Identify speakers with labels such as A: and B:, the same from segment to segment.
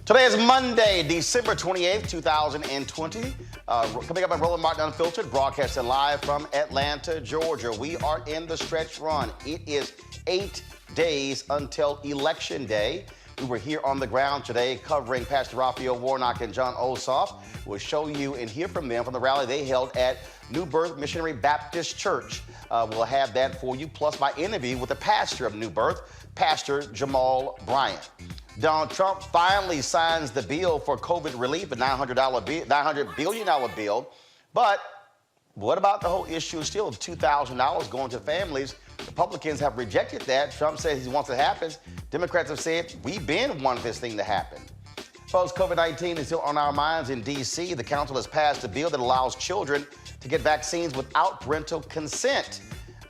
A: Today is Monday, December 28th, 2020. Coming up on Roland Unfiltered, broadcasting live from Atlanta, Georgia. We are in the stretch run. It is 8 days until Election Day. We were here on the ground today covering Pastor Warnock and John Ossoff. We'll show you and hear from them from the rally they held at New Birth Missionary Baptist Church. We'll have that for you, plus my interview with the pastor of New Birth, Pastor Jamal Bryant. Donald Trump finally signs the bill for COVID relief, a $900 billion bill. But what about the whole issue still of $2,000 going to families? Republicans have rejected that. Trump says he wants it to happen. Democrats have said, we've been wanting this thing to happen. Folks, COVID-19 is still on our minds in D.C. The council has passed a bill that allows children to get vaccines without parental consent.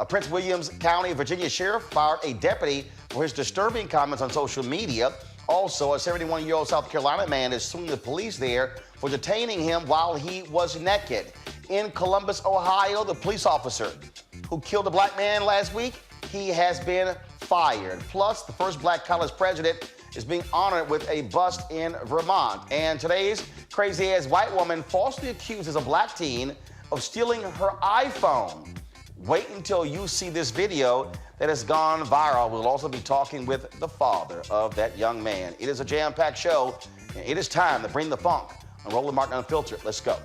A: A Prince William County, Virginia sheriff fired a deputy for his disturbing comments on social media. Also, a 71-year-old South Carolina man is suing the police there for detaining him while he was naked. In Columbus, Ohio, the police officer who killed a black man last week, he has been fired. Plus, the first black college president is being honored with a bust in Vermont. And today's crazy-ass white woman falsely accuses a black teen of stealing her iPhone. Wait until you see this video that has gone viral. We'll also be talking with the father of that young man. It is a jam-packed show, and it is time to bring the funk on Roland Martin Unfiltered. Let's go.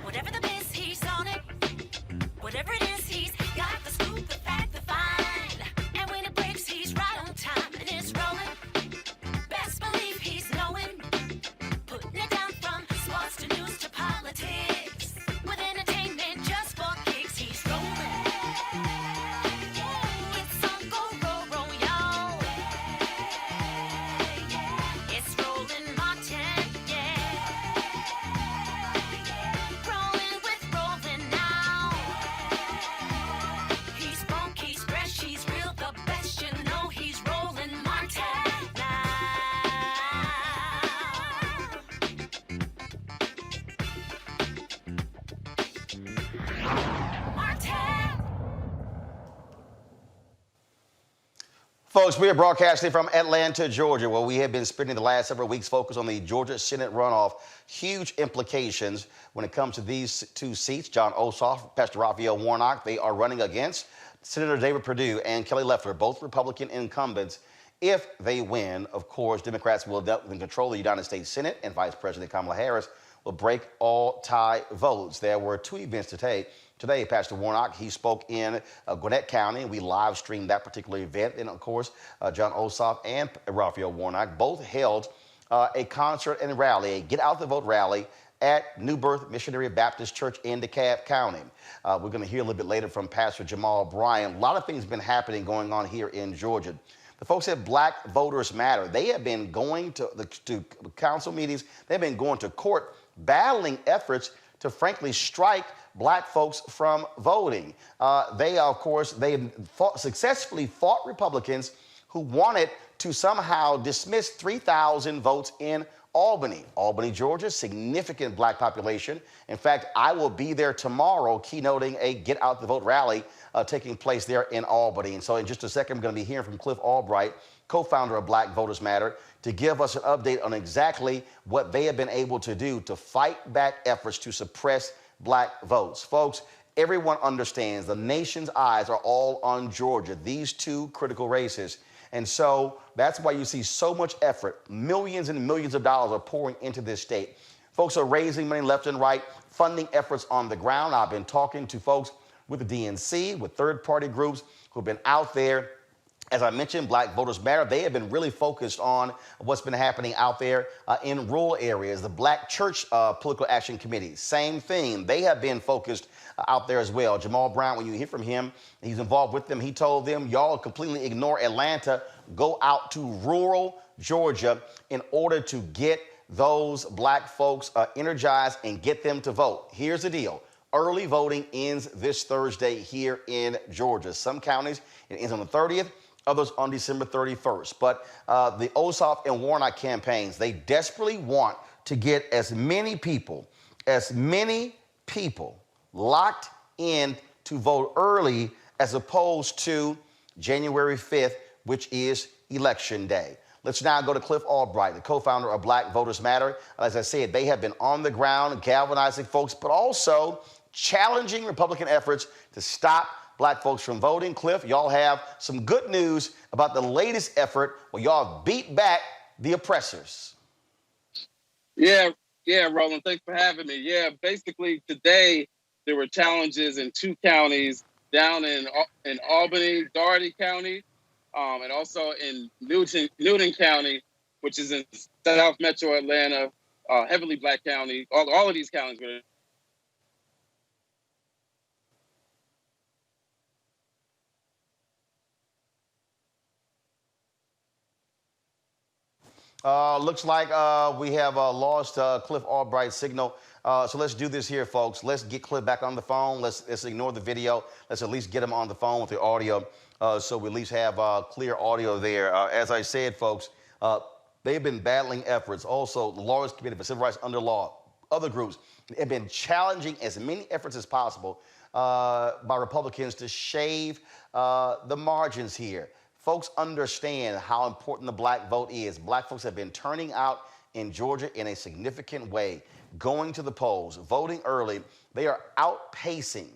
B: Whatever the biz, he's on it. Whatever it is, he's got the scoop, the fact, the find. And when it breaks, he's right on time, and it's rolling. Best believe he's knowing. Putting it down from sports to news to politics. With entertainment just for kicks, he's rolling. It's on go, y'all. It's Roland Martin, yeah. Rolling with Roland now. He's funk, he's fresh, he's real, the best, you know he's Roland Martin now. Martin.
A: Folks, we are broadcasting from Atlanta, Georgia, where we have been spending the last several weeks focused on the Georgia Senate runoff. Huge implications when it comes to these two seats. John Ossoff, Pastor Warnock, they are running against Senator David Perdue and Kelly Loeffler, both Republican incumbents. If they win, of course, Democrats will control the United States Senate, and Vice President Kamala Harris will break all tie votes. There were two events today. Today, Pastor Warnock, he spoke in Gwinnett County, and we live streamed that particular event. And of course, John Ossoff and Raphael Warnock both held a concert and rally, a Get Out the Vote rally at New Birth Missionary Baptist Church in DeKalb County. We're going to hear a little bit later from Pastor Jamal Bryant. A lot of things have been happening going on here in Georgia. The folks at Black Voters Matter, they have been going to council meetings, they've been going to court, battling efforts to frankly strike black folks from voting. They successfully fought Republicans who wanted to somehow dismiss 3,000 votes in Albany, Georgia, significant black population. In fact, I will be there tomorrow keynoting a Get Out the Vote rally taking place there in Albany. And so in just a second, I'm going to be hearing from Cliff Albright, co-founder of Black Voters Matter, to give us an update on exactly what they have been able to do to fight back efforts to suppress black votes. Folks, everyone understands the nation's eyes are all on Georgia, these two critical races. And so that's why you see so much effort. Millions and millions of dollars are pouring into this state. Folks are raising money left and right, funding efforts on the ground. I've been talking to folks with the DNC, with third-party groups who've been out there. As I mentioned, Black Voters Matter, they have been really focused on what's been happening out there in rural areas. The Black Church Political Action Committee, same thing. They have been focused out there as well. Jamal Bryant, when you hear from him, he's involved with them. He told them, y'all completely ignore Atlanta. Go out to rural Georgia in order to get those black folks energized and get them to vote. Here's the deal. Early voting ends this Thursday here in Georgia. Some counties, it ends on the 30th. Others on December 31st. But the Ossoff and Warnock campaigns, they desperately want to get as many people locked in to vote early as opposed to January 5th, which is Election Day. Let's now go to Cliff Albright, the co-founder of Black Voters Matter. As I said, they have been on the ground galvanizing folks, but also challenging Republican efforts to stop black folks from voting. Cliff, y'all have some good news about the latest effort where y'all have beat back the oppressors.
C: Yeah, Roland, thanks for having me. Yeah, basically today there were challenges in 2 counties down in Albany, Doherty County, and also in Newton County, which is in South Metro Atlanta, heavily black county. All of these counties were.
A: Looks like we have lost Cliff Albright's signal. So let's do this here, folks. Let's get Cliff back on the phone. Let's ignore the video. Let's at least get him on the phone with the audio so we at least have clear audio there. As I said, folks, they've been battling efforts. Also, the Lawyers Committee for Civil Rights Under Law, other groups have been challenging as many efforts as possible by Republicans to shave the margins here. Folks understand how important the black vote is. Black folks have been turning out in Georgia in a significant way, going to the polls, voting early. They are outpacing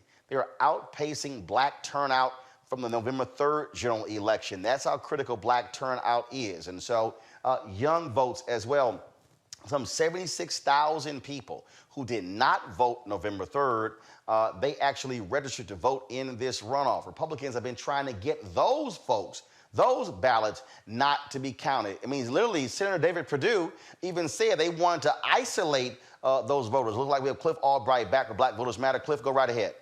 A: black turnout from the November 3rd general election. That's how critical black turnout is. And so young votes as well. Some 76,000 people who did not vote November 3rd, they actually registered to vote in this runoff. Republicans have been trying to get those folks, those ballots, not to be counted. It means literally Senator David Perdue even said they wanted to isolate those voters. Looks like we have Cliff Albright back with Black Voters Matter. Cliff, go right ahead.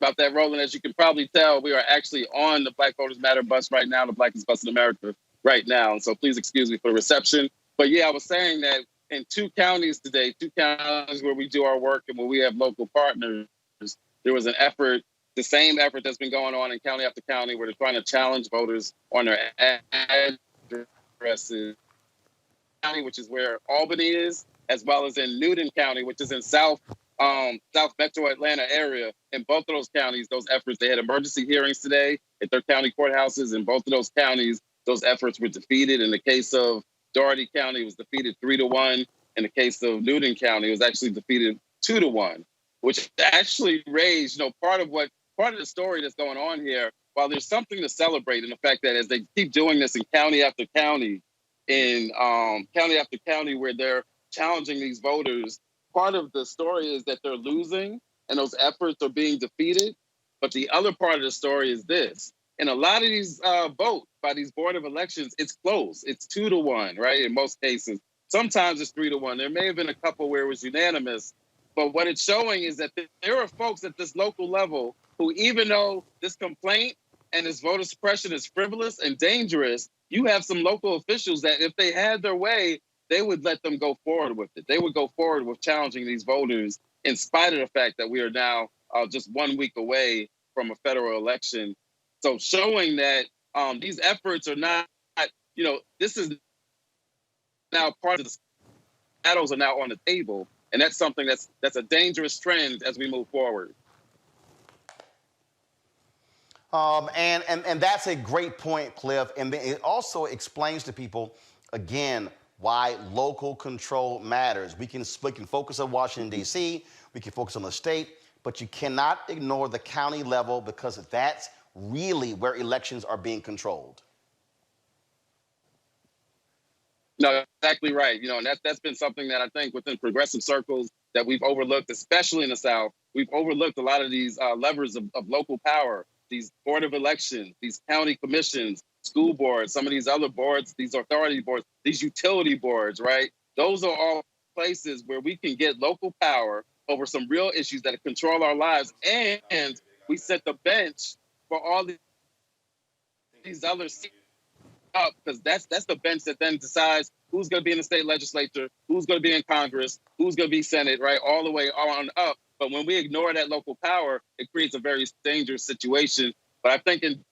C: About that, Roland, as you can probably tell, we are actually on the Black Voters Matter bus right now, the blackest bus in America right now. And so please excuse me for the reception. But yeah, I was saying that in 2 counties today, 2 counties where we do our work and where we have local partners, there was an effort, the same effort that's been going on in county after county, where they're trying to challenge voters on their addresses. County, which is where Albany is, as well as in Newton County, which is in South Metro Atlanta area. In both of those counties, those efforts, they had emergency hearings today at their county courthouses. In both of those counties, those efforts were defeated. In the case of Doherty County, it was defeated 3-1. In the case of Newton County, it was actually defeated 2-1, which actually raised, part of the story that's going on here. While there's something to celebrate in the fact that as they keep doing this in county after county, where they're challenging these voters, part of the story is that they're losing and those efforts are being defeated. But the other part of the story is this. In a lot of these votes by these board of elections, it's close. It's 2-1, right? In most cases. Sometimes it's 3-1. There may have been a couple where it was unanimous. But what it's showing is that there are folks at this local level who, even though this complaint and this voter suppression is frivolous and dangerous, you have some local officials that if they had their way, they would let them go forward with it. They would go forward with challenging these voters in spite of the fact that we are now just 1 week away from a federal election. So showing that these efforts are not, this is now part of the battles are now on the table. And that's something that's a dangerous trend as we move forward.
A: And that's a great point, Cliff. And it also explains to people, again, why local control matters. We can focus on Washington, D.C., we can focus on the state, but you cannot ignore the county level because that's really where elections are being controlled.
C: No, exactly right. And that's been something that I think within progressive circles that we've overlooked, especially in the South. We've overlooked a lot of these levers of local power, these board of elections, these county commissions, school boards, some of these other boards, these authority boards, these utility boards, right? Those are all places where we can get local power over some real issues that control our lives. And we set the bench for all these other seats up, because that's the bench that then decides who's going to be in the state legislature, who's going to be in Congress, who's going to be Senate, right? All the way on up. But when we ignore that local power, it creates a very dangerous situation. But I think in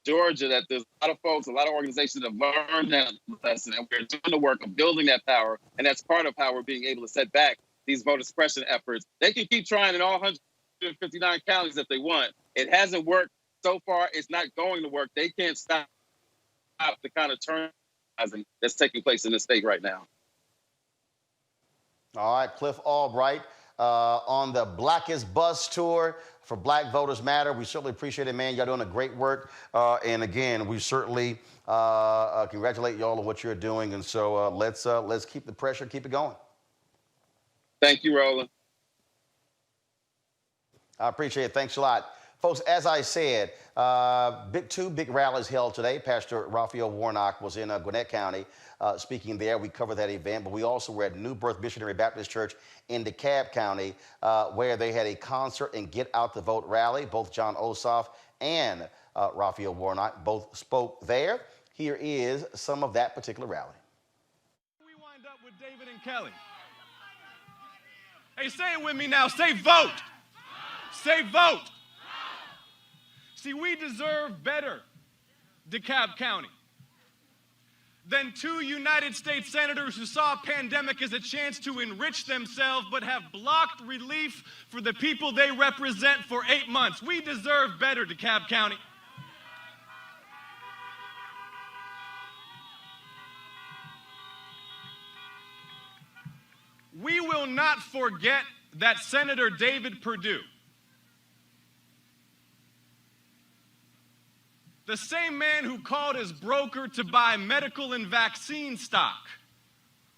C: Georgia that there's a lot of folks, a lot of organizations that have learned that lesson, and we're doing the work of building that power. And that's part of how we're being able to set back these voter suppression efforts. They can keep trying in all 159 counties if they want. It hasn't worked so far it's not going to work. They can't stop the kind of turn that's taking place in the state right now.
A: All right, Cliff Albright on the Blackest Bus Tour for Black Voters Matter. We certainly appreciate it, man. Y'all doing a great work. And again, we certainly congratulate y'all on what you're doing. And so let's keep the pressure, keep it going.
C: Thank you, Roland.
A: I appreciate it. Thanks a lot. Folks, as I said, two big rallies held today. Pastor Raphael Warnock was in Gwinnett County speaking there. We covered that event, but we also were at New Birth Missionary Baptist Church in DeKalb County, where they had a concert and Get Out the Vote rally. Both John Ossoff and Raphael Warnock both spoke there. Here is some of that particular rally.
D: We wind up with David and Kelly. Hey, say it with me now. Say vote. Say vote. See, we deserve better, DeKalb County, than two United States senators who saw a pandemic as a chance to enrich themselves but have blocked relief for the people they represent for 8 months. We deserve better, DeKalb County. We will not forget that Senator David Perdue, the same man who called his broker to buy medical and vaccine stock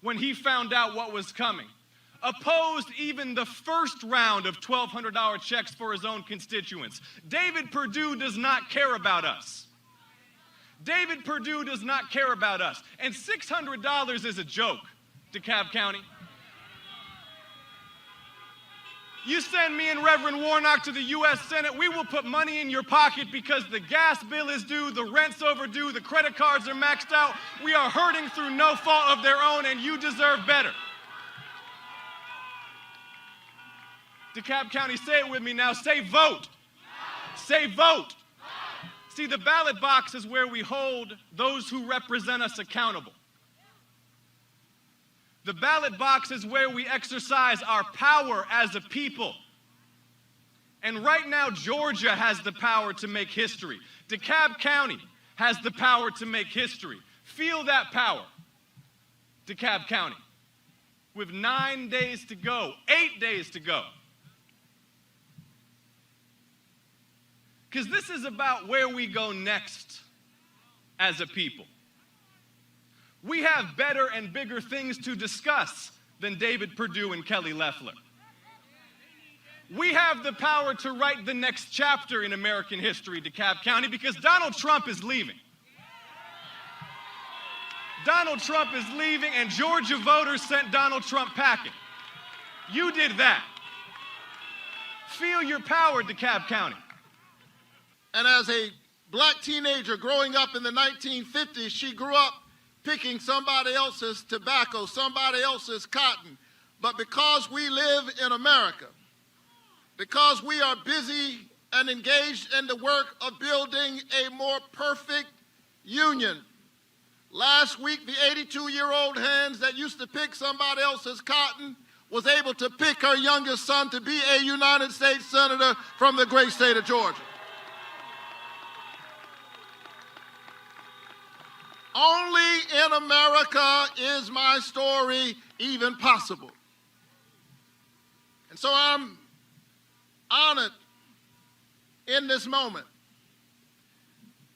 D: when he found out what was coming, opposed even the first round of $1,200 checks for his own constituents. David Perdue does not care about us. David Perdue does not care about us. And $600 is a joke, DeKalb County. You send me and Reverend Warnock to the U.S. Senate, we will put money in your pocket because the gas bill is due, the rent's overdue, the credit cards are maxed out. We are hurting through no fault of their own, and you deserve better. DeKalb County, say it with me now. Say vote. Say vote. See, the ballot box is where we hold those who represent us accountable. The ballot box is where we exercise our power as a people. And right now, Georgia has the power to make history. DeKalb County has the power to make history. Feel that power, DeKalb County. With 9 days to go, 8 days to go. Because this is about where we go next as a people. We have better and bigger things to discuss than David Perdue and Kelly Loeffler. We have the power to write the next chapter in American history, DeKalb County, because Donald Trump is leaving. Donald Trump is leaving, and Georgia voters sent Donald Trump packing. You did that. Feel your power, DeKalb County.
E: And as a black teenager growing up in the 1950s, she grew up picking somebody else's tobacco, somebody else's cotton. But because we live in America, because we are busy and engaged in the work of building a more perfect union, last week the 82-year-old hands that used to pick somebody else's cotton was able to pick her youngest son to be a United States Senator from the great state of Georgia. Only in America is my story even possible. And so I'm honored in this moment.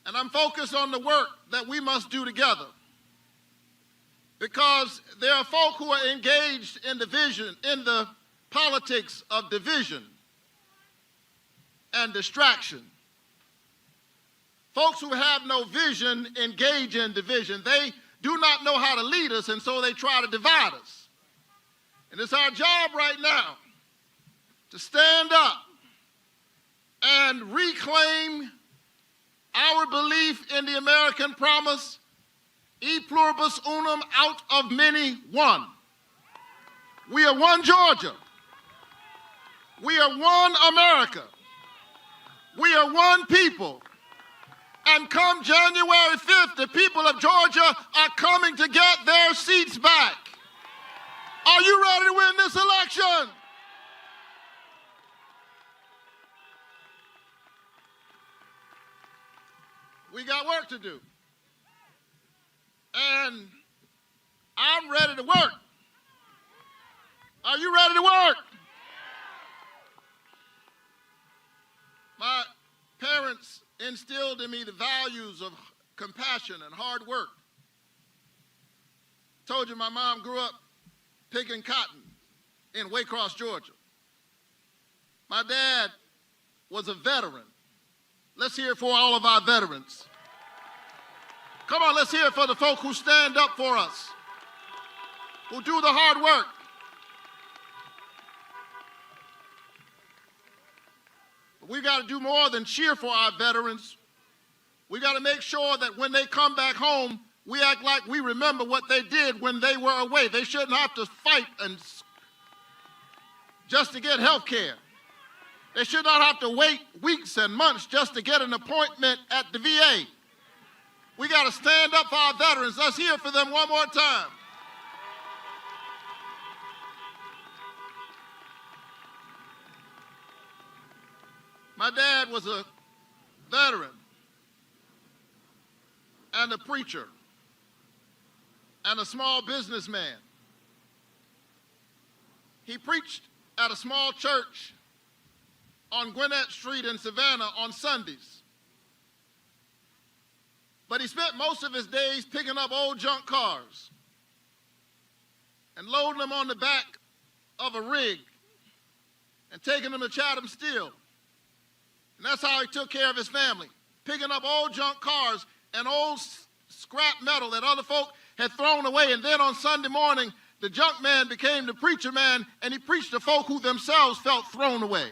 E: And I'm focused on the work that we must do together. Because there are folk who are engaged in the politics of division and distraction. Folks who have no vision engage in division. They do not know how to lead us, and so they try to divide us. And it's our job right now to stand up and reclaim our belief in the American promise, e pluribus unum, out of many, one. We are one Georgia. We are one America. We are one people. And come January 5th, the people of Georgia are coming to get their seats back. Are you ready to win this election? We got work to do. And I'm ready to work. Are you ready to work? My parents instilled in me the values of compassion and hard work. Told you my mom grew up picking cotton in Waycross, Georgia. My dad was a veteran. Let's hear it for all of our veterans. Come on, let's hear it for the folk who stand up for us, who do the hard work. But we got to do more than cheer for our veterans. We got to make sure that when they come back home, we act like we remember what they did when they were away. They shouldn't have to fight just to get health care. They should not have to wait weeks and months just to get an appointment at the VA. We got to stand up for our veterans. Let's hear for them one more time. My dad was a veteran and a preacher and a small businessman. He preached at a small church on Gwinnett Street in Savannah on Sundays. But he spent most of his days picking up old junk cars and loading them on the back of a rig and taking them to Chatham Steel. And that's how he took care of his family, picking up old junk cars and old scrap metal that other folk had thrown away. And then on Sunday morning, the junk man became the preacher man, and he preached to folk who themselves felt thrown away.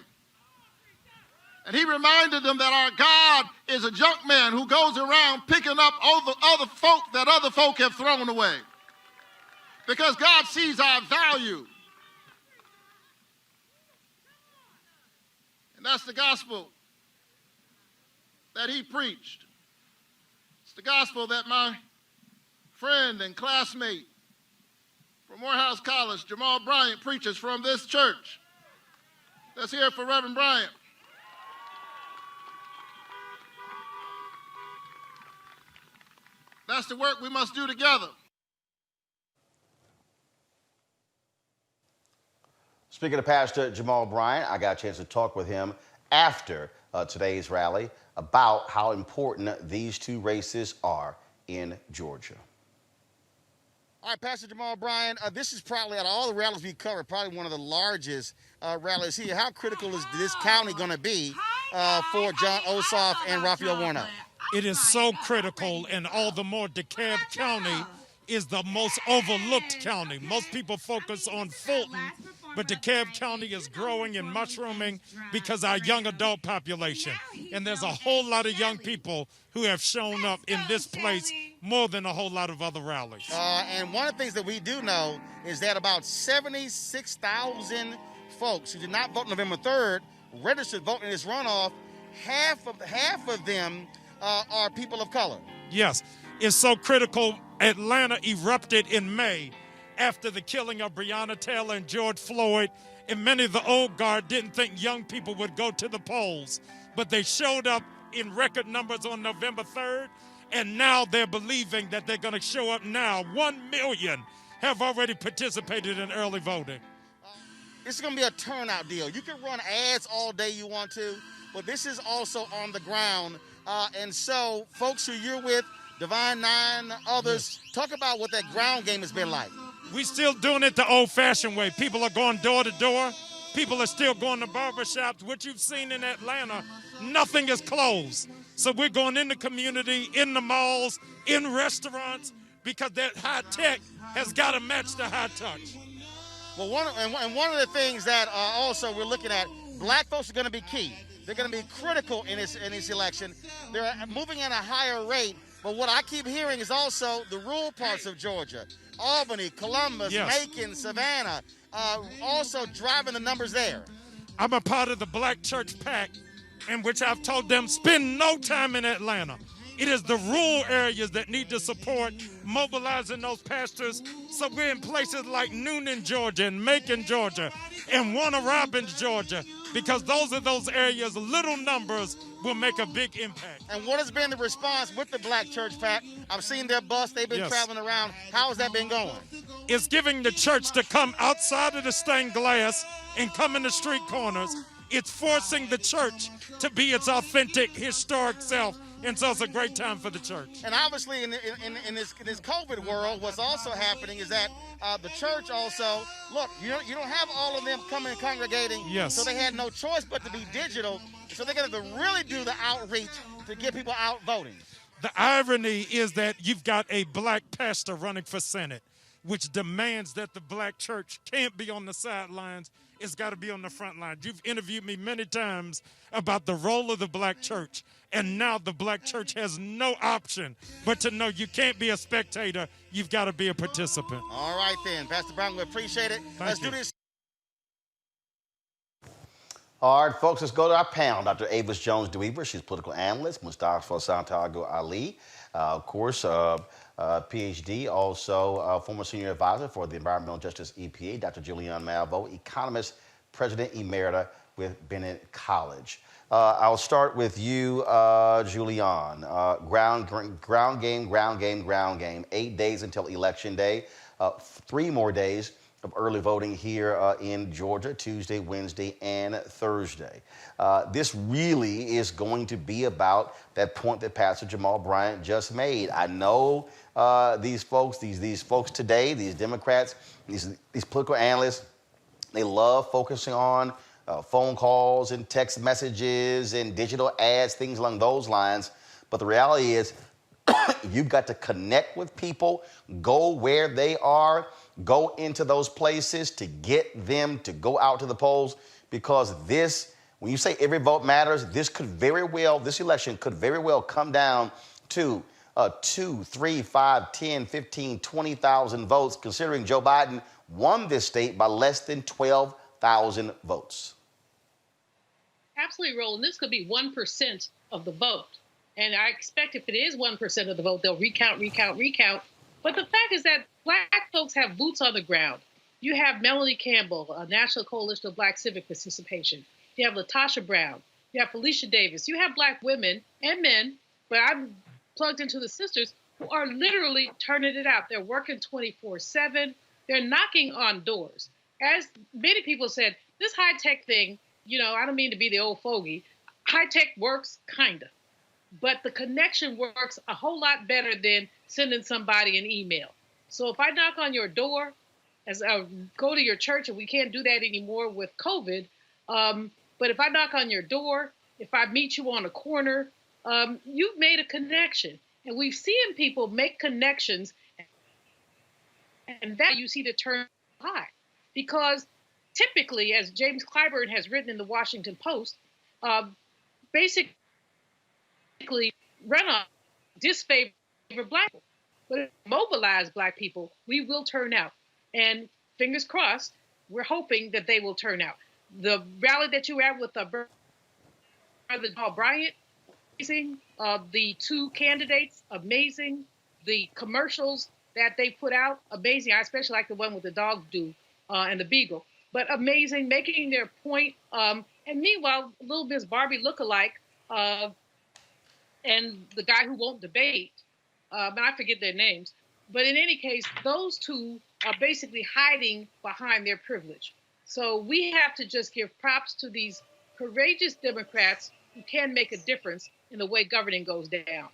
E: And he reminded them that our God is a junk man who goes around picking up all the other folk that other folk have thrown away. Because God sees our value. And that's the gospel that he preached. It's the gospel that my friend and classmate from Morehouse College, Jamal Bryant, preaches from this church. Let's hear it for Reverend Bryant. That's the work we must do together.
A: Speaking of Pastor Jamal Bryant, I got a chance to talk with him after today's rally about how important these two races are in Georgia. All right, Pastor Jamal Bryant, this is probably, out of all the rallies we covered, probably one of the largest rallies here. How critical is this county going to be for John Ossoff and Raphael Warnock?
F: It is so critical, and all the more DeKalb County is the most overlooked county. Most people focus on Fulton, but DeKalb County is growing and mushrooming because our young adult population. And there's a whole lot of young people who have shown up in this place more than a whole lot of other rallies.
A: And one of the things that we do know is that about 76,000 folks who did not vote November 3rd registered voting in this runoff. Half of them are people of color.
F: Yes, it's so critical. Atlanta erupted in May after the killing of Breonna Taylor and George Floyd, and many of the old guard didn't think young people would go to the polls, but they showed up in record numbers on November 3rd, and now they're believing that they're going to show up now. 1 million have already participated in early voting.
A: This is going to be a turnout deal. You can run ads all day you want to, but this is also on the ground. And so, folks who you're with, Divine Nine, others, talk about what that ground game has been like.
F: We're still doing it the old-fashioned way. People are going door to door. People are still going to barbershops. What you've seen in Atlanta, nothing is closed. So we're going in the community, in the malls, in restaurants, because that high tech has got to match the high touch.
A: Well, one of the things that also we're looking at, black folks are going to be key. They're going to be critical in this election. They're moving at a higher rate. But what I keep hearing is also the rural parts of Georgia, Albany, Columbus, yes, Macon, Savannah, also driving the numbers there.
F: I'm a part of the Black Church PAC, in which I've told them spend no time in Atlanta. It is the rural areas that need to support mobilizing those pastors. So we're in places like Noonan, Georgia, and Macon, Georgia, and Warner Robins, Georgia, because those are those areas, little numbers, will make a big impact.
G: And what has been the response with the black church, Pat? I've seen their bus. They've been traveling around. How has that been going?
F: It's giving the church to come outside of the stained glass and come in the street corners. It's forcing the church to be its authentic, historic self. And so it's a great time for the church.
G: And obviously in this COVID world, what's also happening is that the church also, look, you don't have all of them coming and congregating.
F: Yes.
G: So they had no choice but to be digital. So they're going to really do the outreach to get people out voting.
F: The irony is that you've got a black pastor running for Senate, which demands that the black church can't be on the sidelines. It's got to be on the front line. You've interviewed me many times about the role of the black church, and now the black church has no option but to know you can't be a spectator. You've got to be a participant.
G: All right, then. Pastor Bryant, we appreciate it. Let's do this.
A: All right, folks, let's go to our panel. Dr. Avis Jones-DeWeaver, she's political analyst. Mustafa Santiago Ali, of course, PhD, also former senior advisor for the Environmental Justice EPA. Dr. Julianne Malveaux, economist, president emerita with Bennett College. I'll start with you, Julianne. Ground game. 8 days until Election Day. 3 more days of early voting here in Georgia, Tuesday, Wednesday, and Thursday. This really is going to be about that point that Pastor Jamal Bryant just made. I know these folks today, these Democrats, these political analysts, they love focusing on phone calls and text messages and digital ads, things along those lines. But the reality is you've got to connect with people, go where they are, go into those places to get them to go out to the polls, because this, when you say every vote matters, this election could very well come down to 2, 3, 5, 10, 15, 20,000 votes, considering Joe Biden won this state by less than 12,000 votes.
H: Absolutely, Roland. This could be 1% of the vote. And I expect if it is 1% of the vote, they'll recount. But the fact is that black folks have boots on the ground. You have Melanie Campbell, a National Coalition of Black Civic Participation. You have LaTosha Brown. You have Felicia Davis. You have black women and men, but I'm plugged into the sisters, who are literally turning it out. They're working 24/7. They're knocking on doors. As many people said, this high-tech thing, I don't mean to be the old fogey. High-tech works, kind of. But the connection works a whole lot better than sending somebody an email. So if I knock on your door, as I go to your church, and we can't do that anymore with COVID, but if I knock on your door, if I meet you on a corner, you've made a connection. And we've seen people make connections, and that you see the turn high. Because typically, as James Clyburn has written in the Washington Post, basically runoff disfavor black people. But if we mobilize black people, we will turn out. And fingers crossed, we're hoping that they will turn out. The rally that you were at with Brother Jamal Bryant, amazing. The 2 candidates, amazing. The commercials that they put out, amazing. I especially like the one with the dog and the beagle. But amazing, making their point. And meanwhile, little Miss Barbie lookalike, and the guy who won't debate, and I forget their names. But in any case, those 2 are basically hiding behind their privilege. So we have to just give props to these courageous Democrats who can make a difference in the way governing goes down.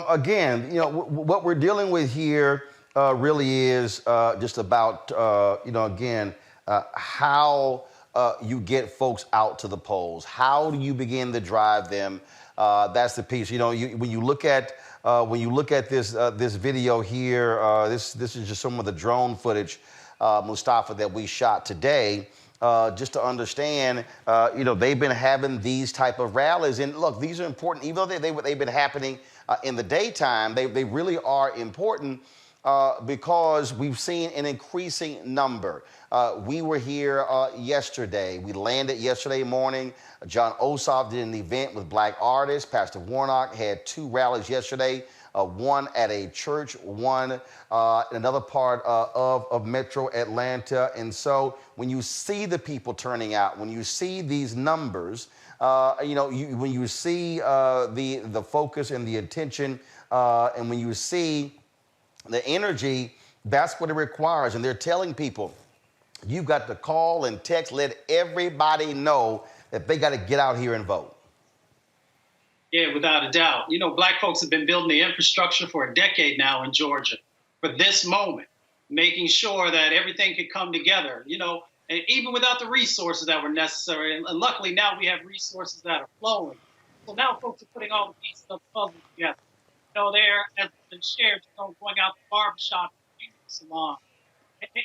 A: Again, what we're dealing with here really is just about, how you get folks out to the polls. How do you begin to drive them? That's the piece. When you look at this video here, this is just some of the drone footage, Mustafa, that we shot today. Just to understand, they've been having these type of rallies, and look, these are important. Even though they've been happening in the daytime, they really are important. Because we've seen an increasing number. We were here yesterday. We landed yesterday morning. John Ossoff did an event with black artists. Pastor Warnock had 2 rallies yesterday one at a church, one in another part of Metro Atlanta. And so when you see the people turning out, when you see these numbers, when you see the focus and the attention, and when you see the energy, that's what it requires. And they're telling people, you've got to call and text, let everybody know that they got to get out here and vote.
I: Yeah, without a doubt. You know, black folks have been building the infrastructure for a decade now in Georgia for this moment, making sure that everything could come together, and even without the resources that were necessary. And luckily now we have resources that are flowing. So now folks are putting all the pieces of the puzzle together. There, as has been shared, going out to the barbershop, salon,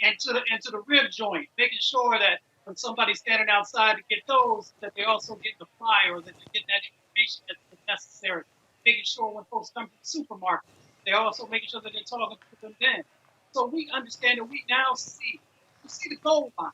I: and to the rib joint, making sure that when somebody's standing outside to get those, that they also get the flyer, or that they get that information that's necessary. Making sure when folks come to the supermarket, they're also making sure that they're talking to them then. So we understand that we now see the goal line.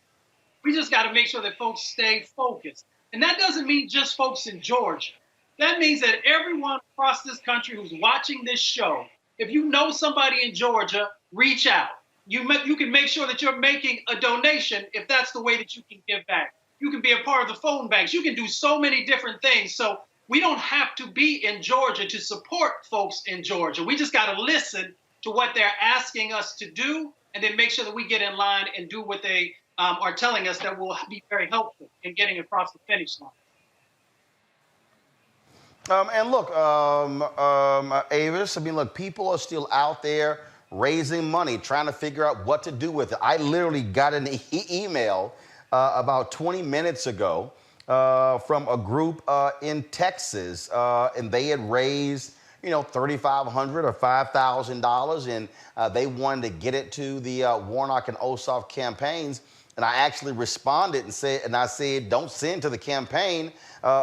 I: We just got to make sure that folks stay focused. And that doesn't mean just folks in Georgia. That means that everyone across this country who's watching this show, if you know somebody in Georgia, reach out. You can make sure that you're making a donation if that's the way that you can give back. You can be a part of the phone banks. You can do so many different things. So we don't have to be in Georgia to support folks in Georgia. We just got to listen to what they're asking us to do, and then make sure that we get in line and do what they are telling us that will be very helpful in getting across the finish line.
A: And look, Avis, look, people are still out there raising money, trying to figure out what to do with it. I literally got an email about 20 minutes ago from a group in Texas, and they had raised, $3,500 or $5,000, and they wanted to get it to the Warnock and Ossoff campaigns. And I actually responded and said, don't send to the campaign,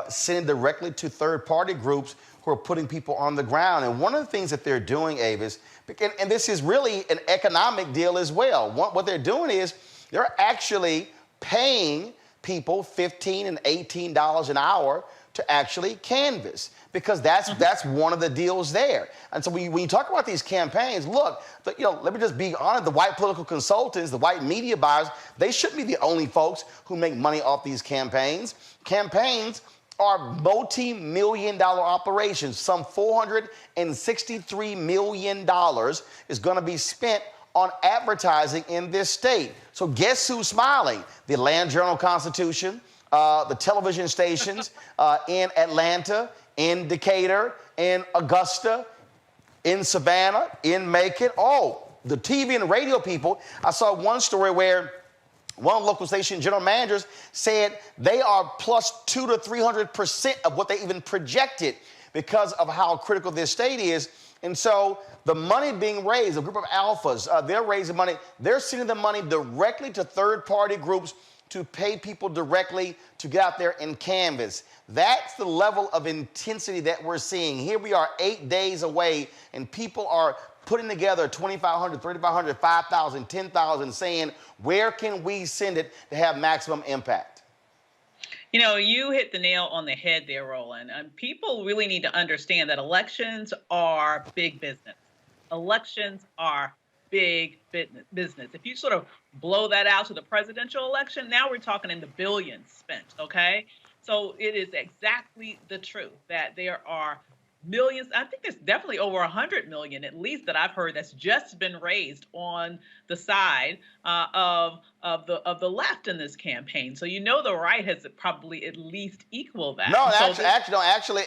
A: send directly to third-party groups who are putting people on the ground. And one of the things that they're doing, Avis, and this is really an economic deal as well. What they're doing is they're actually paying people $15 and $18 an hour to actually canvass, because that's one of the deals there. And so when you talk about these campaigns, look, let me just be honest, the white political consultants, the white media buyers, they shouldn't be the only folks who make money off these campaigns. Campaigns are multi-million-dollar operations. Some $463 million is going to be spent on advertising in this state. So guess who's smiling? The Atlanta Journal-Constitution, the television stations in Atlanta, in Decatur, in Augusta, in Savannah, in Macon. Oh, the TV and radio people. I saw one story where one local station general managers said they are plus 200 to 300% of what they even projected because of how critical this state is. And so the money being raised, a group of alphas, they're raising money. They're sending the money directly to third-party groups to pay people directly to get out there and canvass. That's the level of intensity that we're seeing. Here we are 8 days away, and people are putting together 2,500, 3,500, 5,000, 10,000, saying, where can we send it to have maximum impact?
J: You hit the nail on the head there, Roland. People really need to understand that elections are big business. Elections are big business. If you sort of blow that out to the presidential election, now we're talking in the billions spent, okay? So it is exactly the truth that there are millions. I think there's definitely over 100 million, at least, that I've heard that's just been raised on the side of the left in this campaign. So the right has probably at least equal that.
A: No, actually,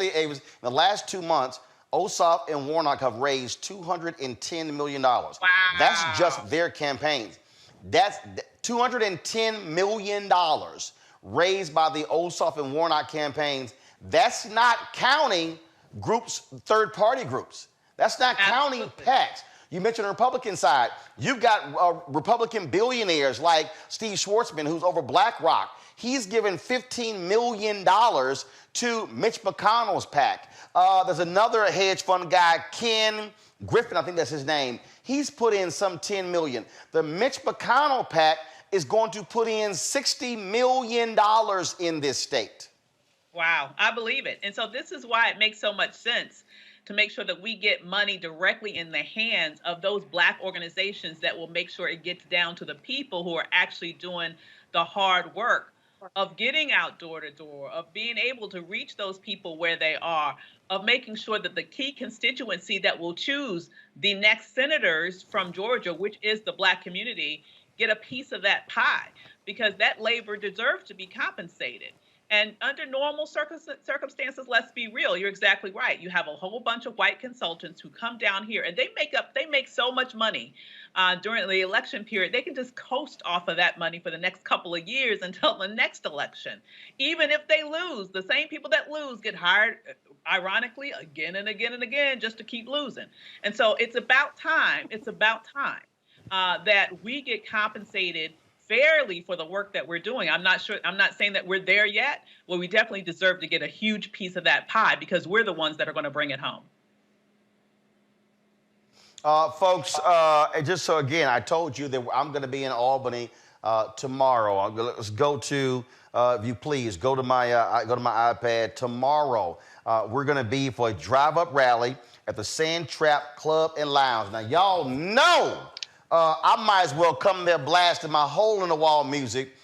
A: it was in the last 2 months. Ossoff and Warnock have raised $210 million. Wow. That's just their campaigns. That's $210 million raised by the Ossoff and Warnock campaigns. That's not counting groups, third-party groups. That's not counting PACs. You mentioned the Republican side. You've got Republican billionaires like Steve Schwartzman, who's over BlackRock. He's given $15 million to Mitch McConnell's PAC. There's another hedge fund guy, Ken Griffin, I think that's his name. He's put in some $10 million. The Mitch McConnell PAC is going to put in $60 million in this state.
J: Wow, I believe it. And so this is why it makes so much sense to make sure that we get money directly in the hands of those Black organizations that will make sure it gets down to the people who are actually doing the hard work of getting out door to door, of being able to reach those people where they are, of making sure that the key constituency that will choose the next senators from Georgia, which is the Black community, get a piece of that pie, because that labor deserves to be compensated. And under normal circumstances, let's be real, you're exactly right. You have a whole bunch of white consultants who come down here and they make so much money during the election period, they can just coast off of that money for the next couple of years until the next election. Even if they lose, the same people that lose get hired, ironically, again and again and again, just to keep losing. And so it's about time that we get compensated fairly for the work that we're doing. I'm not saying that we're there yet. Well, we definitely deserve to get a huge piece of that pie because we're the ones that are going to bring it home.
A: Folks, just so again, I told you that I'm going to be in Albany tomorrow. Let's go to, if you please, go to my iPad. Tomorrow, we're going to be for a drive-up rally at the Sand Trap Club and Lounge. Now, y'all know I might as well come there blasting my hole-in-the-wall music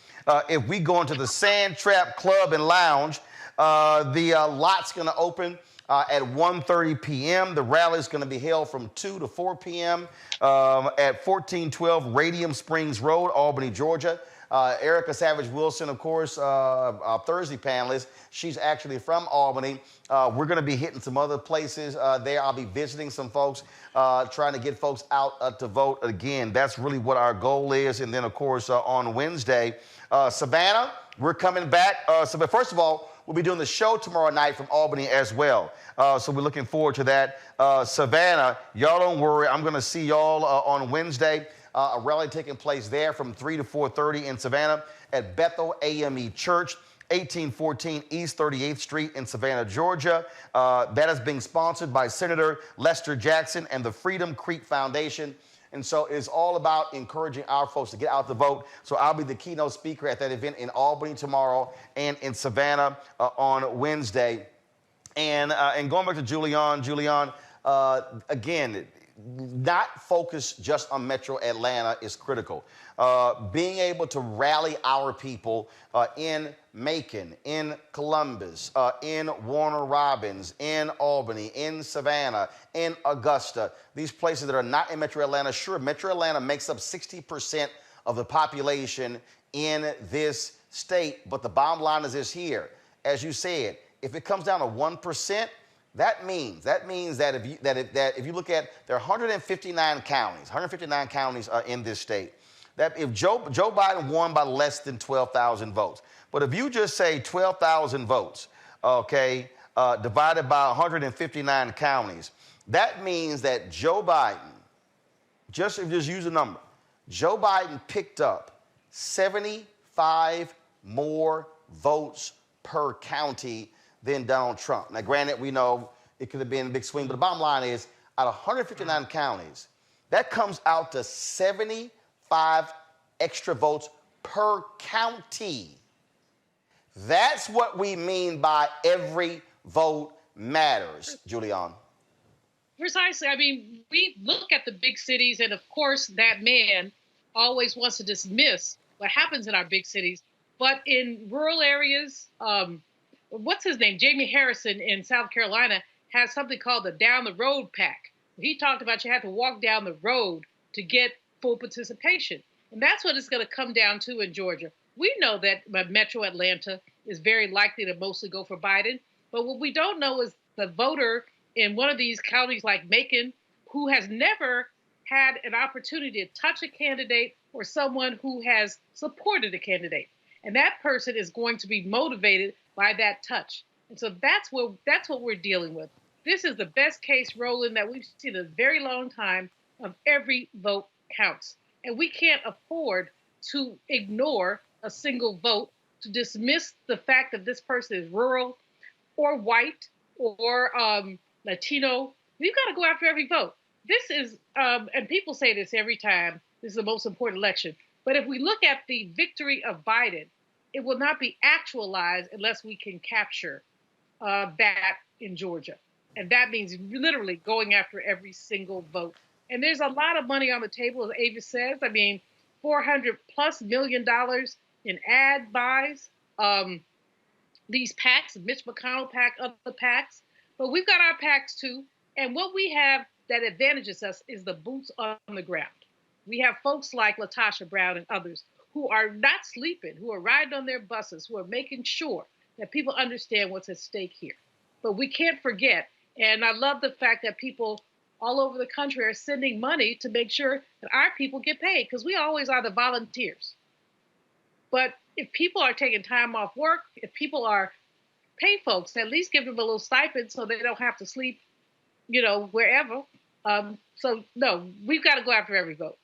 A: if we go into the Sand Trap Club and Lounge. The lot's going to open at 1:30 p.m. The rally is going to be held from 2 to 4 p.m. At 1412 Radium Springs Road, Albany, Georgia. Erica Savage-Wilson, of course, our Thursday panelist, she's actually from Albany. We're going to be hitting some other places there. I'll be visiting some folks, trying to get folks out to vote. Again, that's really what our goal is. And then, of course, on Wednesday, Savannah, we're coming back. But first of all, we'll be doing the show tomorrow night from Albany as well. So we're looking forward to that. Savannah, y'all don't worry. I'm going to see y'all on Wednesday. A rally taking place there from 3 to 4:30 in Savannah at Bethel AME Church, 1814 East 38th Street in Savannah, Georgia. That is being sponsored by Senator Lester Jackson and the Freedom Creek Foundation. And so it's all about encouraging our folks to get out to vote. So I'll be the keynote speaker at that event in Albany tomorrow and in Savannah on Wednesday. And going back to Julian, again, not focus just on Metro Atlanta is critical. Being able to rally our people in Macon, in Columbus, in Warner Robins, in Albany, in Savannah, in Augusta, these places that are not in Metro Atlanta. Sure, Metro Atlanta makes up 60% of the population in this state, but the bottom line is this here. As you said, if it comes down to 1%, that means that if you look at, there are 159 counties in this state. That if Joe Biden won by less than 12,000 votes, but if you just say 12,000 votes, okay, divided by 159 counties, that means that Joe Biden, just use a number, Joe Biden picked up 75 more votes per county than Donald Trump. Now, granted, we know it could have been a big swing, but the bottom line is, out of 159 counties, that comes out to 75 extra votes per county. That's what we mean by every vote matters, Julian.
H: Precisely. I mean, we look at the big cities, and of course, that man always wants to dismiss what happens in our big cities. But in rural areas, what's his name? Jamie Harrison in South Carolina has something called the Down the Road Pack. He talked about you have to walk down the road to get full participation. And that's what it's going to come down to in Georgia. We know that Metro Atlanta is very likely to mostly go for Biden. But what we don't know is the voter in one of these counties like Macon who has never had an opportunity to touch a candidate or someone who has supported a candidate. And that person is going to be motivated by that touch. And so that's what we're dealing with. This is the best case, Roland, that we've seen in a very long time of every vote counts. And we can't afford to ignore a single vote, to dismiss the fact that this person is rural or white or Latino. We've got to go after every vote. This is, and people say this every time, this is the most important election. But if we look at the victory of Biden, it will not be actualized unless we can capture that in Georgia. And that means literally going after every single vote. And there's a lot of money on the table, as Ava says. I mean, $400+ million in ad buys. These PACs, Mitch McConnell PAC, other PACs. But we've got our PACs too. And what we have that advantages us is the boots on the ground. We have folks like Latasha Brown and others who are not sleeping, who are riding on their buses, who are making sure that people understand what's at stake here. But we can't forget, and I love the fact that people all over the country are sending money to make sure that our people get paid, because we always are the volunteers. But if people are taking time off work, if people are pay folks, at least give them a little stipend so they don't have to sleep, wherever. So no, we've got to go after every vote.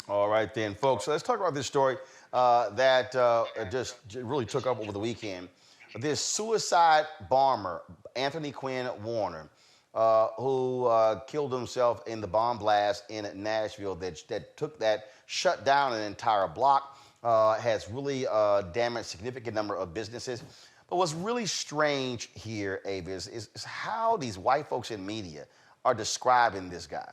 A: All right then, folks. So let's talk about this story that just really took up over the weekend. This suicide bomber, Anthony Quinn Warner, who killed himself in the bomb blast in Nashville that shut down an entire block, has really damaged a significant number of businesses. But what's really strange here, Ava, is how these white folks in media are describing this guy.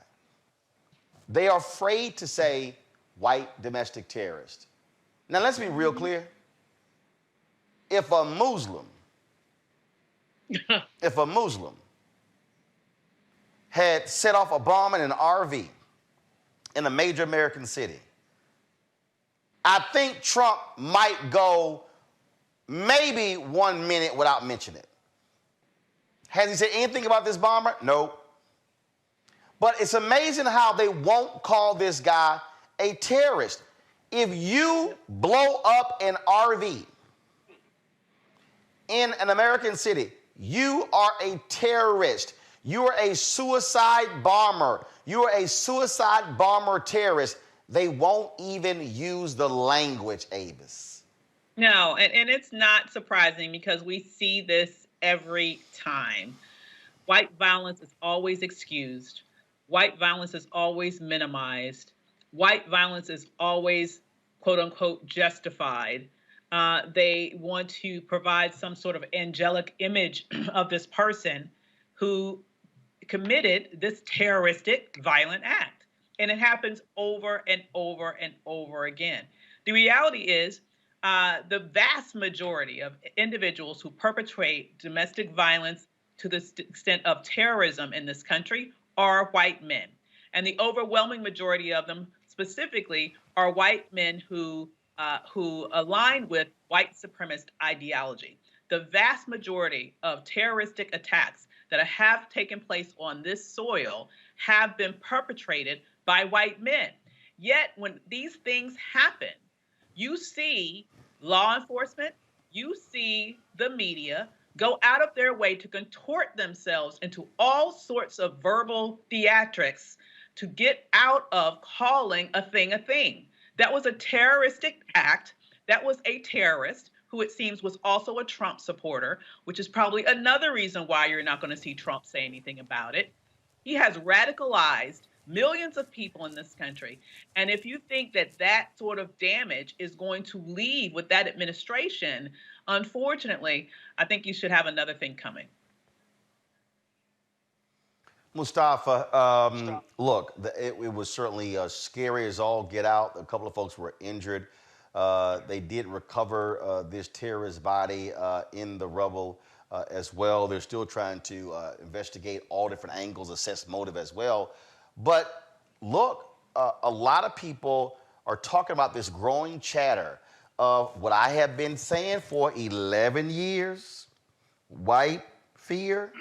A: They are afraid to say white domestic terrorist. Now, let's be real clear. If a Muslim had set off a bomb in an RV in a major American city, I think Trump might go maybe 1 minute without mentioning it. Has he said anything about this bomber? No. But it's amazing how they won't call this guy a terrorist. If you blow up an RV in an American city, you are a terrorist. You are a suicide bomber. You are a suicide bomber terrorist. They won't even use the language, Avis.
J: No, and it's not surprising because we see this every time. White violence is always excused. White violence is always minimized. White violence is always, quote unquote, justified. They want to provide some sort of angelic image of this person who committed this terroristic violent act. And it happens over and over and over again. The reality is the vast majority of individuals who perpetrate domestic violence to the extent of terrorism in this country are white men. And the overwhelming majority of them specifically are white men who align with white supremacist ideology. The vast majority of terroristic attacks that have taken place on this soil have been perpetrated by white men. Yet when these things happen, you see law enforcement, you see the media go out of their way to contort themselves into all sorts of verbal theatrics to get out of calling a thing a thing. That was a terroristic act. That was a terrorist who it seems was also a Trump supporter, which is probably another reason why you're not going to see Trump say anything about it. He has radicalized millions of people in this country. And if you think that that sort of damage is going to leave with that administration, unfortunately, I think you should have another thing coming.
A: Mustafa, look, it was certainly scary as all get out. A couple of folks were injured. They did recover this terrorist body in the rubble as well. They're still trying to investigate all different angles, assess motive as well. But look, a lot of people are talking about this growing chatter of what I have been saying for 11 years, white fear.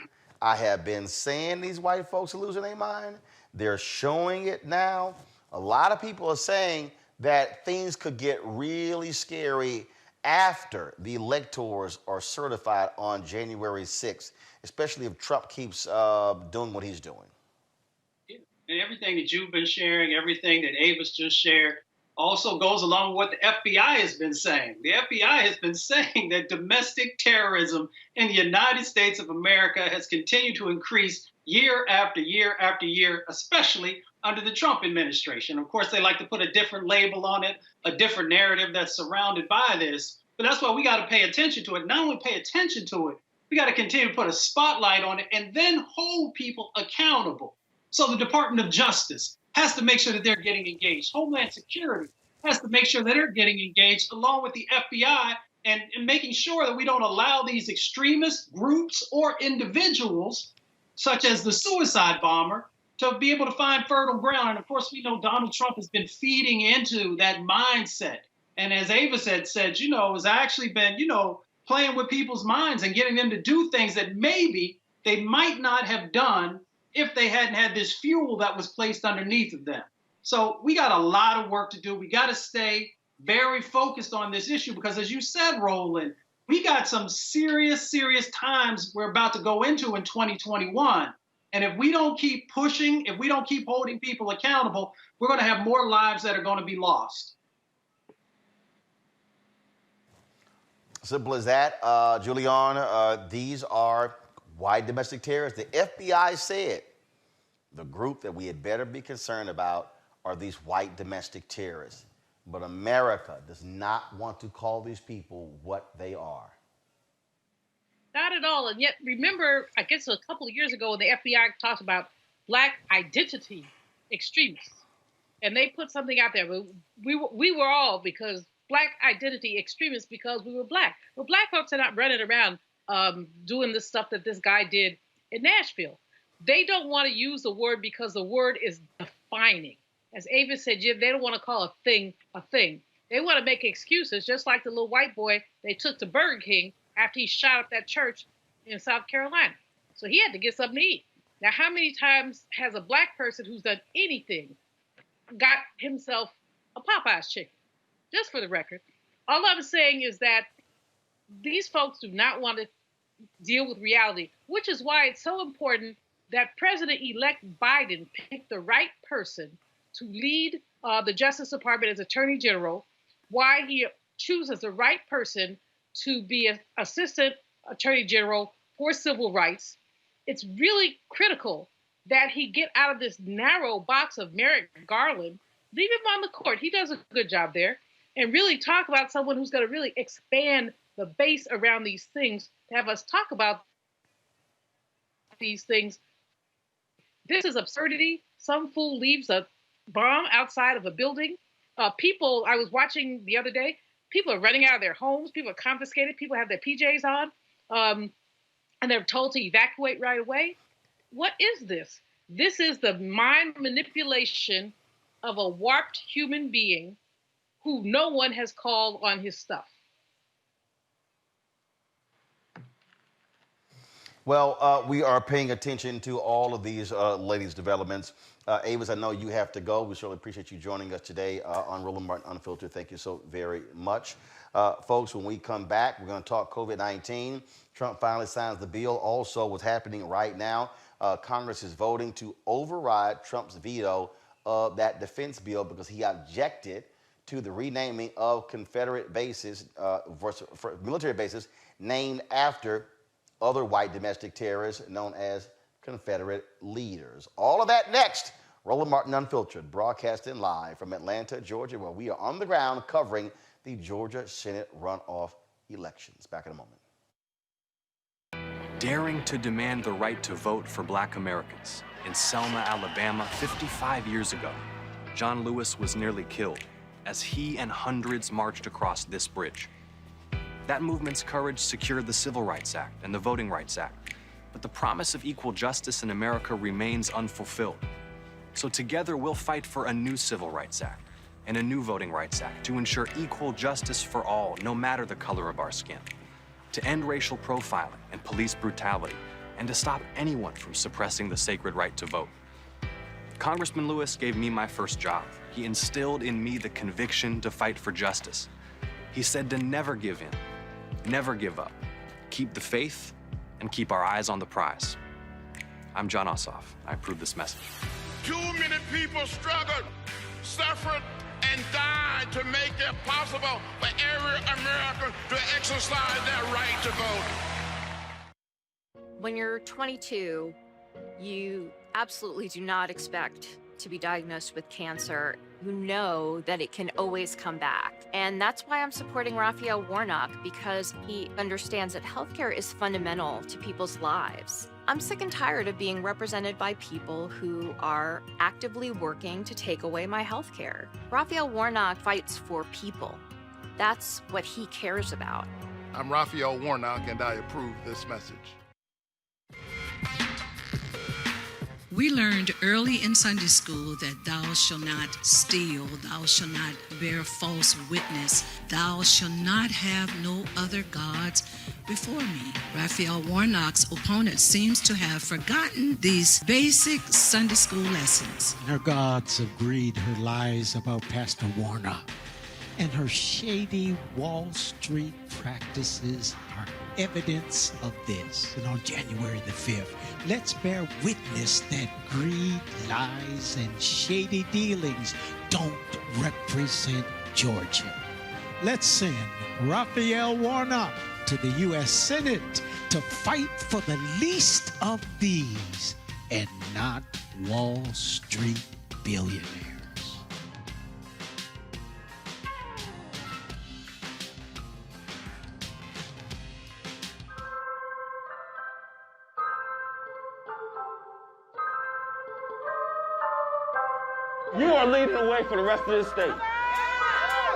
A: I have been saying these white folks are losing their mind. They're showing it now. A lot of people are saying that things could get really scary after the electors are certified on January 6th, especially if Trump keeps doing what he's doing.
I: And everything that you've been sharing, everything that Ava's just shared, also goes along with what the FBI has been saying. The FBI has been saying that domestic terrorism in the United States of America has continued to increase year after year after year, especially under the Trump administration. Of course, they like to put a different label on it, a different narrative that's surrounded by this. But that's why we got to pay attention to it. Not only pay attention to it, We got to continue to put a spotlight on it and then hold people accountable. So the Department of Justice has to make sure that they're getting engaged. Homeland Security has to make sure that they're getting engaged, along with the FBI, and making sure that we don't allow these extremist groups or individuals, such as the suicide bomber, to be able to find fertile ground. And of course, we know Donald Trump has been feeding into that mindset. And as Ava said, has actually been, playing with people's minds and getting them to do things that maybe they might not have done if they hadn't had this fuel that was placed underneath of them. So we got a lot of work to do. We got to stay very focused on this issue because, as you said, Roland, we got some serious times we're about to go into in 2021. And if we don't keep pushing, if we don't keep holding people accountable, we're going to have more lives that are going to be lost.
A: Simple as that. Julian, these are white domestic terrorists. The FBI said the group that we had better be concerned about are these white domestic terrorists. But America does not want to call these people what they are.
H: Not at all. And yet, remember, I guess a couple of years ago, the FBI talked about Black identity extremists. And they put something out there. We were all, because Black identity extremists, because we were Black. Well, Black folks are not running around doing the stuff that this guy did in Nashville. They don't want to use the word because the word is defining. As Ava said, Jim, they don't want to call a thing a thing. They want to make excuses, just like the little white boy they took to Burger King after he shot up that church in South Carolina. So he had to get something to eat. Now, how many times has a Black person who's done anything got himself a Popeye's chicken? Just for the record. All I'm saying is that these folks do not want to deal with reality, which is why it's so important that President-elect Biden picked the right person to lead the Justice Department as Attorney General, why he chooses the right person to be an Assistant Attorney General for Civil Rights. It's really critical that he get out of this narrow box of Merrick Garland, leave him on the court. He does a good job there, and really talk about someone who's going to really expand the base around these things, to have us talk about these things. This is absurdity. Some fool leaves a bomb outside of a building. People, I was watching the other day, people are running out of their homes. People are confiscated. People have their PJs on, and they're told to evacuate right away. What is this? This is the mind manipulation of a warped human being who no one has called on his stuff.
A: Well, we are paying attention to all of these latest developments. Avis, I know you have to go. We certainly appreciate you joining us today on Roland Martin Unfiltered. Thank you so very much. Folks, when we come back, we're going to talk COVID-19. Trump finally signs the bill. Also, what's happening right now, Congress is voting to override Trump's veto of that defense bill because he objected to the renaming of Confederate bases, for military bases, named after other white domestic terrorists known as Confederate leaders. All of that next. Roland Martin Unfiltered, broadcasting live from Atlanta, Georgia, where we are on the ground covering the Georgia Senate runoff elections. Back in a moment.
K: Daring to demand the right to vote for Black Americans. In Selma, Alabama, 55 years ago, John Lewis was nearly killed as he and hundreds marched across this bridge. That movement's courage secured the Civil Rights Act and the Voting Rights Act, but the promise of equal justice in America remains unfulfilled. So together we'll fight for a new Civil Rights Act and a new Voting Rights Act to ensure equal justice for all, no matter the color of our skin, to end racial profiling and police brutality, and to stop anyone from suppressing the sacred right to vote. Congressman Lewis gave me my first job. He instilled in me the conviction to fight for justice. He said to never give in, never give up, keep the faith, and keep our eyes on the prize. I'm John Ossoff. I approve this message.
E: Too many people struggled, suffered, and died to make it possible for every American to exercise their right to vote.
L: When you're 22, you absolutely do not expect to be diagnosed with cancer, you know that it can always come back. And that's why I'm supporting Raphael Warnock, because he understands that healthcare is fundamental to people's lives. I'm sick and tired of being represented by people who are actively working to take away my healthcare. Raphael Warnock fights for people. That's what he cares about.
E: I'm Raphael Warnock, and I approve this message.
M: We learned early in Sunday school that thou shalt not steal, thou shalt not bear false witness, thou shalt not have no other gods before me. Raphael Warnock's opponent seems to have forgotten these basic Sunday school lessons.
N: Her gods of greed, her lies about Pastor Warnock, and her shady Wall Street practices are evidence of this. And on January the 5th, let's bear witness that greed, lies, and shady dealings don't represent Georgia. Let's send Raphael Warnock to the U.S. Senate to fight for the least of these and not Wall Street billionaires.
O: You are leading the way for the rest of this state.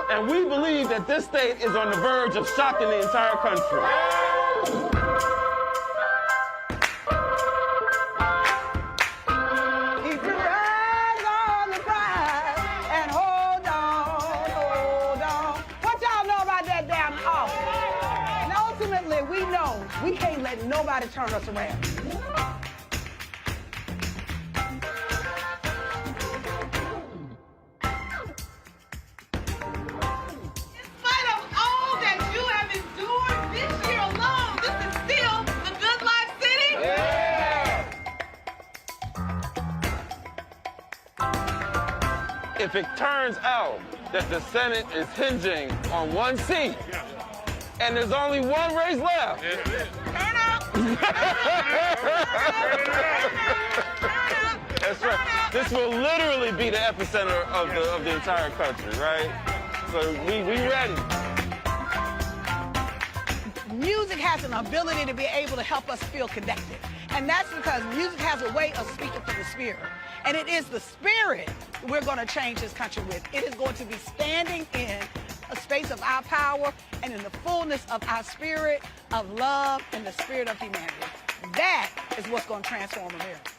O: And we believe that this state is on the verge of shocking the entire country.
P: Keep your eyes on the prize and hold on, hold on. What y'all know about that damn office? And ultimately, we know we can't let nobody turn us around.
O: If it turns out that the Senate is hinging on one seat and there's only one race left, that's right. This will literally be the epicenter of the entire country, right? So we ready.
P: Music has an ability to be able to help us feel connected. And that's because music has a way of speaking to the spirit. And it is the spirit we're going to change this country with. It is going to be standing in a space of our power and in the fullness of our spirit of love and the spirit of humanity. That is what's going to transform America.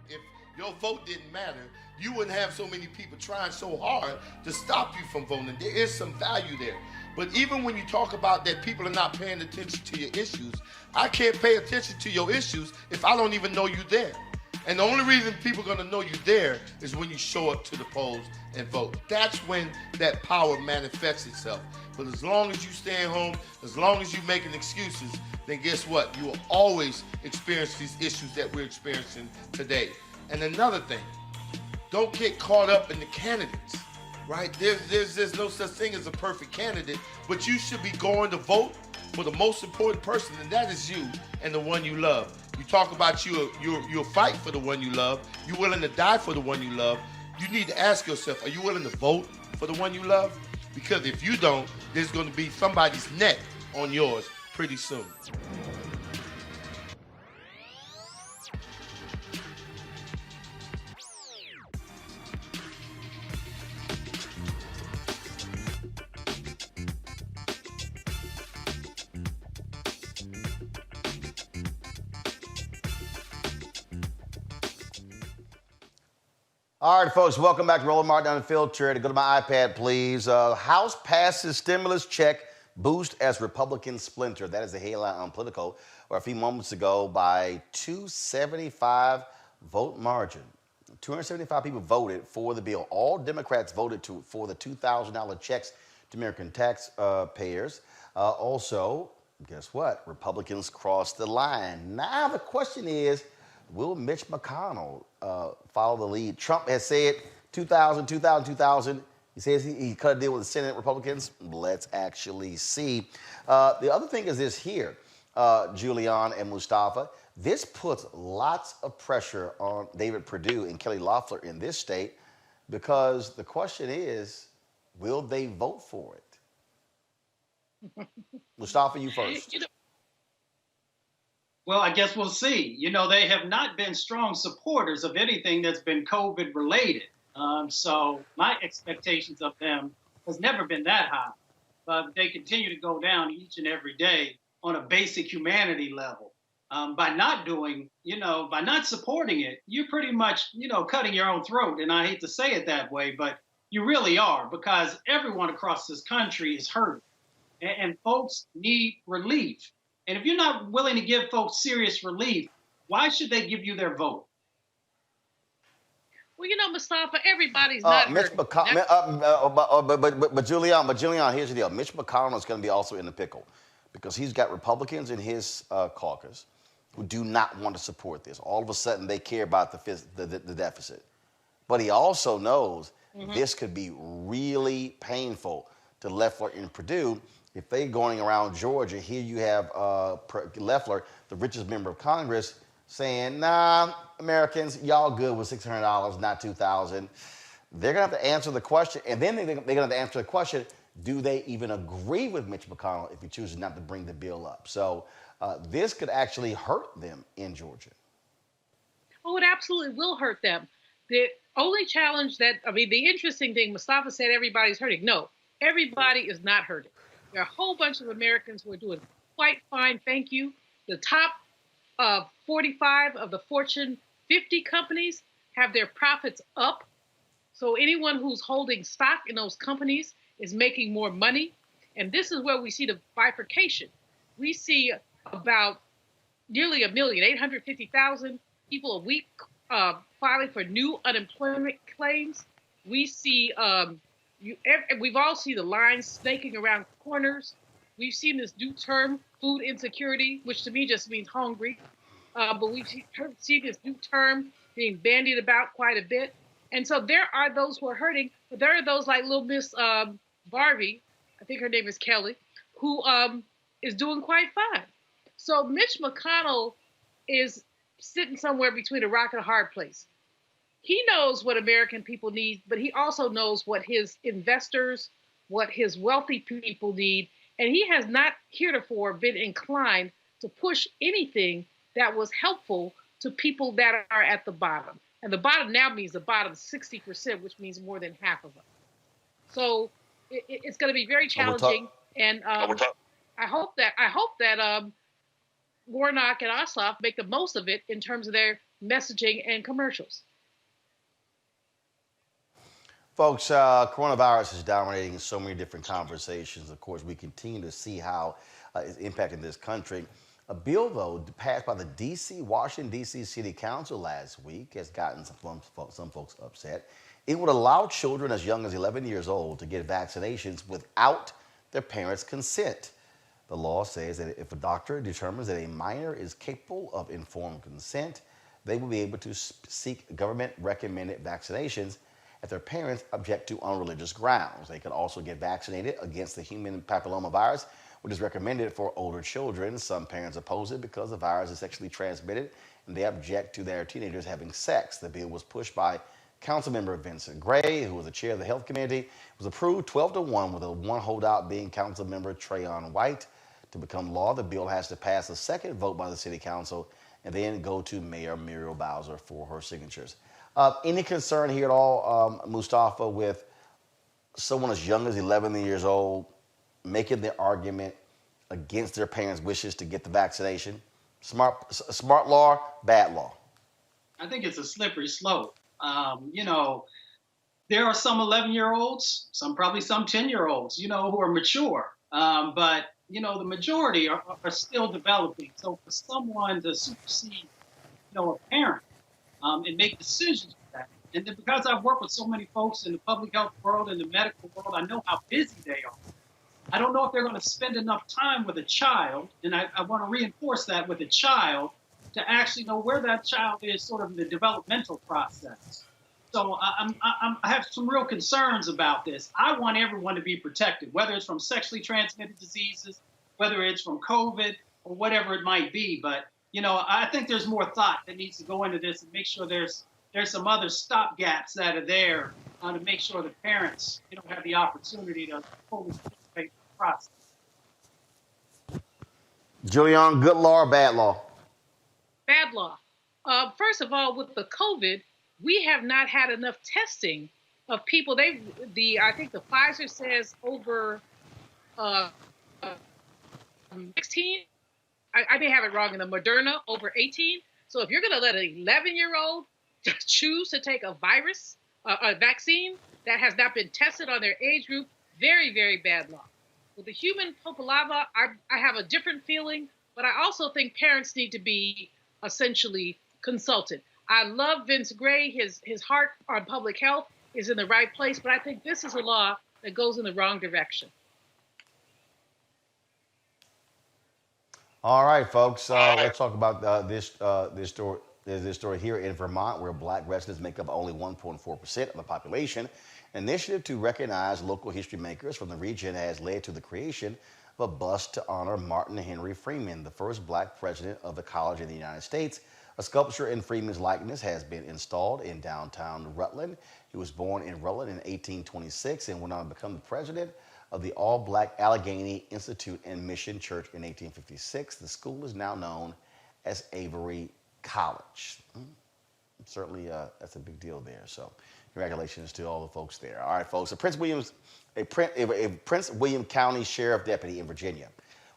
E: If your vote didn't matter, you wouldn't have so many people trying so hard to stop you from voting. There is some value there. But even when you talk about that people are not paying attention to your issues, I can't pay attention to your issues if I don't even know you there. And the only reason people are going to know you there is when you show up to the polls and vote. That's when that power manifests itself. But as long as you stay home, as long as you're making excuses, then guess what? You will always experience these issues that we're experiencing today. And another thing, don't get caught up in the candidates, right? There's no such thing as a perfect candidate, but you should be going to vote for the most important person, and that is you and the one you love. You talk about you'll fight for the one you love. You're willing to die for the one you love. You need to ask yourself, are you willing to vote for the one you love? Because if you don't, there's going to be somebody's neck on yours pretty soon.
A: All right, folks, welcome back to Roland Martin Unfiltered. Go to my iPad, please. House passes stimulus check boost as Republicans splinter. That is the headline on Politico, or a few moments ago by 275 vote margin. 275 people voted for the bill. All Democrats voted for the $2,000 checks to American taxpayers. Also, guess what? Republicans crossed the line. Now the question is, will Mitch McConnell follow the lead? Trump has said 2,000. He says he cut a deal with the Senate Republicans. Let's actually see. The other thing is this here, Julian and Mustafa. This puts lots of pressure on David Perdue and Kelly Loeffler in this state, because the question is, will they vote for it? Mustafa, you first.
I: Well, I guess we'll see. They have not been strong supporters of anything that's been COVID related. So my expectations of them has never been that high. But they continue to go down each and every day on a basic humanity level. By not doing, by not supporting it, you're pretty much, cutting your own throat. And I hate to say it that way, but you really are, because everyone across this country is hurting, and folks need relief. And if you're not willing to give folks serious relief, why should they give you their vote?
H: Well, Mustafa, everybody's not
A: Mitch
H: hurting.
A: but Julian, here's the deal. Mitch McConnell is going to be also in the pickle, because he's got Republicans in his caucus who do not want to support this. All of a sudden, they care about the deficit. But he also knows this could be really painful to Loeffler and Perdue. If they're going around Georgia, here you have Loeffler, the richest member of Congress, saying, nah, Americans, y'all good with $600, not $2,000. They're going to have to answer the question, and then they're going to have to answer the question, do they even agree with Mitch McConnell if he chooses not to bring the bill up? So this could actually hurt them in Georgia.
H: Oh, it absolutely will hurt them. The only challenge the interesting thing, Mustafa said everybody's hurting. No, everybody is not hurting. There are a whole bunch of Americans who are doing quite fine, thank you. The top 45 of the Fortune 50 companies have their profits up. So anyone who's holding stock in those companies is making more money. And this is where we see the bifurcation. We see about nearly 1,850,000 people a week filing for new unemployment claims. We see, we've all seen the lines snaking around corners. We've seen this new term, food insecurity, which to me just means hungry. But we've seen this new term being bandied about quite a bit. And so there are those who are hurting, but there are those like little Miss Barbie, I think her name is Kelly, who is doing quite fine. So Mitch McConnell is sitting somewhere between a rock and a hard place. He knows what American people need, but he also knows what his investors, what his wealthy people need. And he has not heretofore been inclined to push anything that was helpful to people that are at the bottom. And the bottom now means the bottom 60%, which means more than half of us. So it's going to be very challenging. And I hope that Warnock and Ossoff make the most of it in terms of their messaging and commercials.
A: Folks, coronavirus is dominating so many different conversations. Of course, we continue to see how it's impacting this country. A bill, though, passed by the Washington, D.C. City Council last week has gotten some folks upset. It would allow children as young as 11 years old to get vaccinations without their parents' consent. The law says that if a doctor determines that a minor is capable of informed consent, they will be able to seek government-recommended vaccinations if their parents object to on religious grounds. They could also get vaccinated against the human papillomavirus, which is recommended for older children. Some parents oppose it because the virus is sexually transmitted, and they object to their teenagers having sex. The bill was pushed by Councilmember Vincent Gray, who was the chair of the Health Committee. It was approved 12-1, with one holdout being Councilmember Trayon White. To become law, the bill has to pass a second vote by the City Council and then go to Mayor Muriel Bowser for her signatures. Any concern here at all, Mustafa, with someone as young as 11 years old making the argument against their parents' wishes to get the vaccination? Smart law, bad law?
I: I think it's a slippery slope. There are some 11-year-olds, probably some 10-year-olds, who are mature. But the majority are still developing. So for someone to supersede, a parent and make decisions for that, and then because I've worked with so many folks in the public health world and the medical world, I know how busy they are. I don't know if they're going to spend enough time with a child, and I want to reinforce that with a child, to actually know where that child is sort of in the developmental process. So I have some real concerns about this. I want everyone to be protected, whether it's from sexually transmitted diseases, whether it's from COVID, or whatever it might be. But, I think there's more thought that needs to go into this and make sure there's some other stopgaps that are there to make sure the parents have the opportunity to fully participate in the process.
A: Julian, good law or bad law?
H: Bad law. First of all, with the COVID, we have not had enough testing of people. I think the Pfizer says over 16. I may have it wrong in the Moderna over 18. So if you're going to let an 11-year-old choose to take a vaccine that has not been tested on their age group, very, very bad law. With the human papilloma, I have a different feeling, but I also think parents need to be essentially consulted. I love Vince Gray. His heart on public health is in the right place, but I think this is a law that goes in the wrong direction.
A: All right, folks. Let's talk about this story. There's this story here in Vermont, where Black residents make up only 1.4% of the population. An initiative to recognize local history makers from the region has led to the creation of a bust to honor Martin Henry Freeman, the first Black president of the College in the United States. A sculpture in Freeman's likeness has been installed in downtown Rutland. He was born in Rutland in 1826 and went on to become the president of the all-Black Allegheny Institute and Mission Church in 1856. The school is now known as Avery College. Certainly, that's a big deal there. So, congratulations to all the folks there. All right, folks. A Prince William County Sheriff deputy in Virginia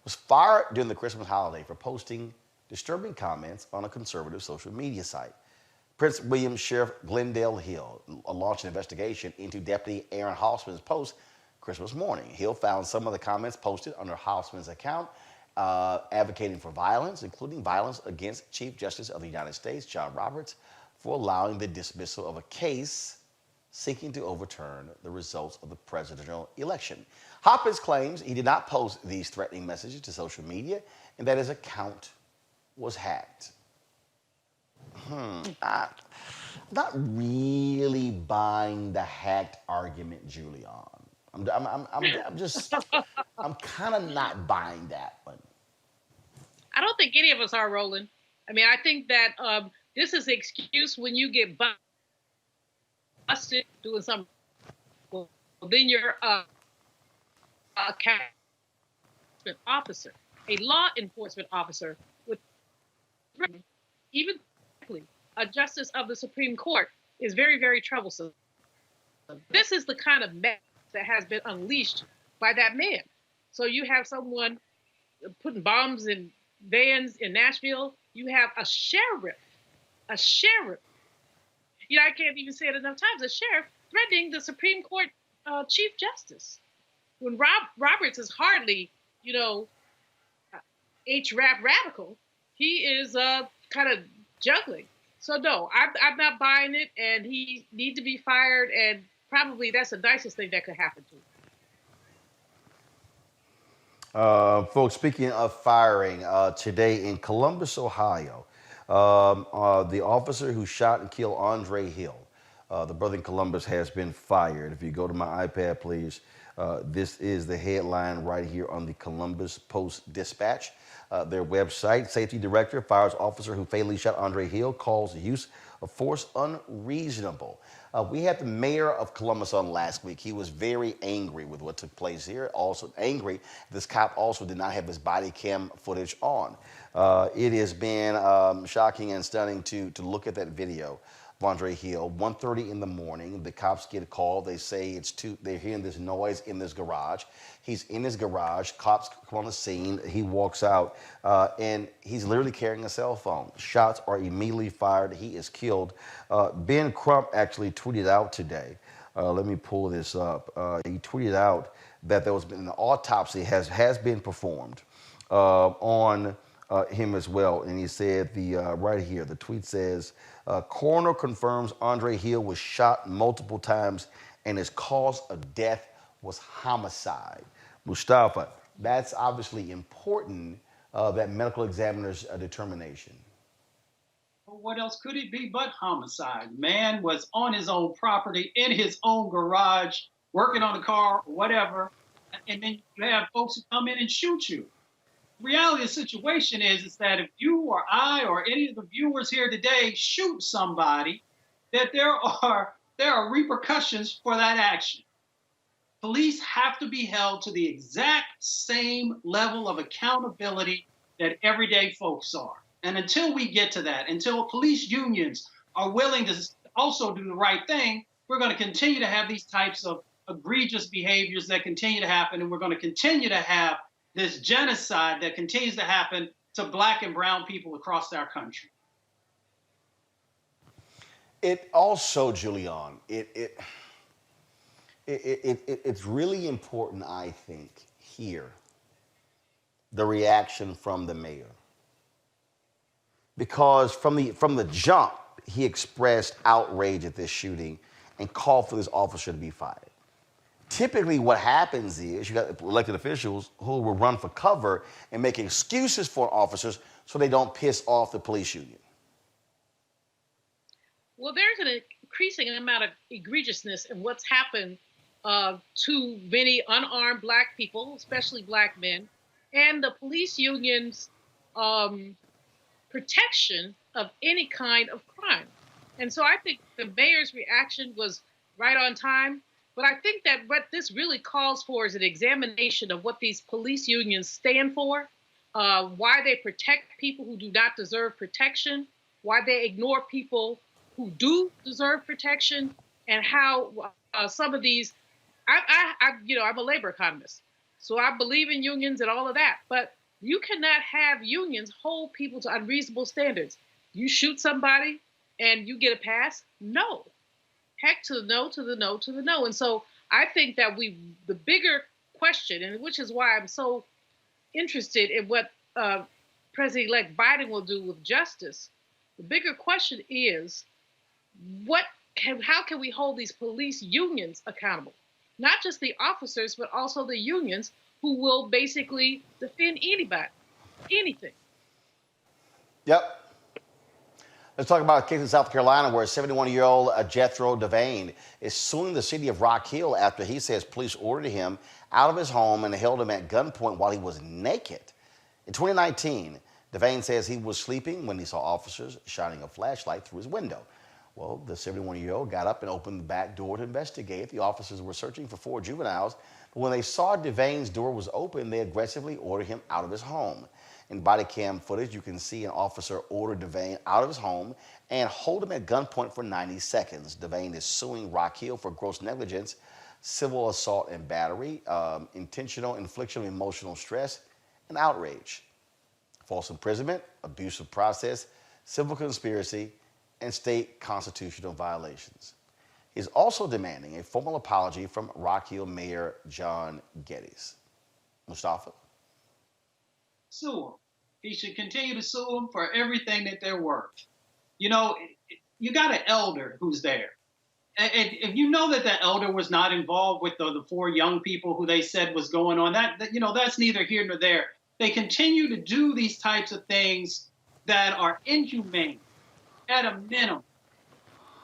A: was fired during the Christmas holiday for posting disturbing comments on a conservative social media site. Prince William Sheriff Glendale Hill launched an investigation into Deputy Aaron Hoffman's post Christmas morning. Hill found some of the comments posted under Hoffman's account advocating for violence, including violence against Chief Justice of the United States, John Roberts, for allowing the dismissal of a case seeking to overturn the results of the presidential election. Hoppins claims he did not post these threatening messages to social media and that his account was hacked. I'm not really buying the hacked argument, Julian. I'm kind of not buying that one.
H: I don't think any of us are, Roland. I mean, I think that this is the excuse when you get busted doing something. Well, then you're a officer, a law enforcement officer, with even a justice of the Supreme Court is very, very troublesome. This is the kind of mess that has been unleashed by that man. So you have someone putting bombs in vans in Nashville. You have a sheriff. I can't even say it enough times. A sheriff threatening the Supreme Court Chief Justice. When Roberts is hardly, H-rap radical, he is kind of juggling. So no, I'm not buying it, and he needs to be fired, and probably that's the nicest thing that could happen to him.
A: Folks, speaking of firing, today in Columbus, Ohio, the officer who shot and killed Andre Hill, the brother in Columbus, has been fired. If you go to my iPad, please, this is the headline right here on the Columbus Post-Dispatch. Their website, safety director fires officer who fatally shot Andre Hill, calls the use of force unreasonable. We had the mayor of Columbus on last week. He was very angry with what took place here. Also angry, this cop also did not have his body cam footage on. It has been shocking and stunning to look at that video of Andre Hill. 1:30 in the morning, the cops get a call. They say they're hearing this noise in this garage. He's in his garage. Cops come on the scene. He walks out, and he's literally carrying a cell phone. Shots are immediately fired. He is killed. Ben Crump actually tweeted out today. Let me pull this up. He tweeted out that there was been an autopsy has been performed on him as well, and he said right here. The tweet says, "Coroner confirms Andre Hill was shot multiple times, and his cause of death was homicide." Mustafa, that's obviously important, that medical examiner's determination.
I: Well, what else could it be but homicide? Man was on his own property, in his own garage, working on a car, whatever, and then you have folks who come in and shoot you. reality of the situation is that if you or I or any of the viewers here today shoot somebody, that there are repercussions for that action. Police have to be held to the exact same level of accountability that everyday folks are. And until we get to that, until police unions are willing to also do the right thing, we're going to continue to have these types of egregious behaviors that continue to happen, and we're going to continue to have this genocide that continues to happen to Black and brown people across our country.
A: It also, Julian, it's really important, I think, here, the reaction from the mayor. Because from the jump, he expressed outrage at this shooting and called for this officer to be fired. Typically what happens is you got elected officials who will run for cover and make excuses for officers so they don't piss off the police union.
H: Well, there's an increasing amount of egregiousness in what's happened to many unarmed Black people, especially Black men, and the police union's protection of any kind of crime. And so I think the mayor's reaction was right on time. But I think that what this really calls for is an examination of what these police unions stand for, why they protect people who do not deserve protection, why they ignore people who do deserve protection, and how some of these, I'm a labor economist, so I believe in unions and all of that, but you cannot have unions hold people to unreasonable standards. You shoot somebody and you get a pass? No. Heck to the no, to the no, to the no. And so I think that the bigger question, and which is why I'm so interested in what President-elect Biden will do with justice, the bigger question is, how can we hold these police unions accountable? Not just the officers, but also the unions who will basically defend anybody, anything.
A: Yep. Let's talk about a case in South Carolina where 71-year-old Jethro Devane is suing the city of Rock Hill after he says police ordered him out of his home and held him at gunpoint while he was naked. In 2019, Devane says he was sleeping when he saw officers shining a flashlight through his window. Well, the 71-year-old got up and opened the back door to investigate. The officers were searching for 4 juveniles, but when they saw Devane's door was open, they aggressively ordered him out of his home. In body cam footage, you can see an officer order Devane out of his home and hold him at gunpoint for 90 seconds. Devane is suing Rock Hill for gross negligence, civil assault and battery, intentional infliction of emotional stress, and outrage, false imprisonment, abusive process, civil conspiracy, and state constitutional violations. He's also demanding a formal apology from Rock Hill Mayor John Geddes. Mustafa?
I: Sue them. He should continue to sue them for everything that they're worth. You know, you got an elder who's there. And if you know that the elder was not involved with the 4 young people who they said was going on, that's neither here nor there. They continue to do these types of things that are inhumane at a minimum.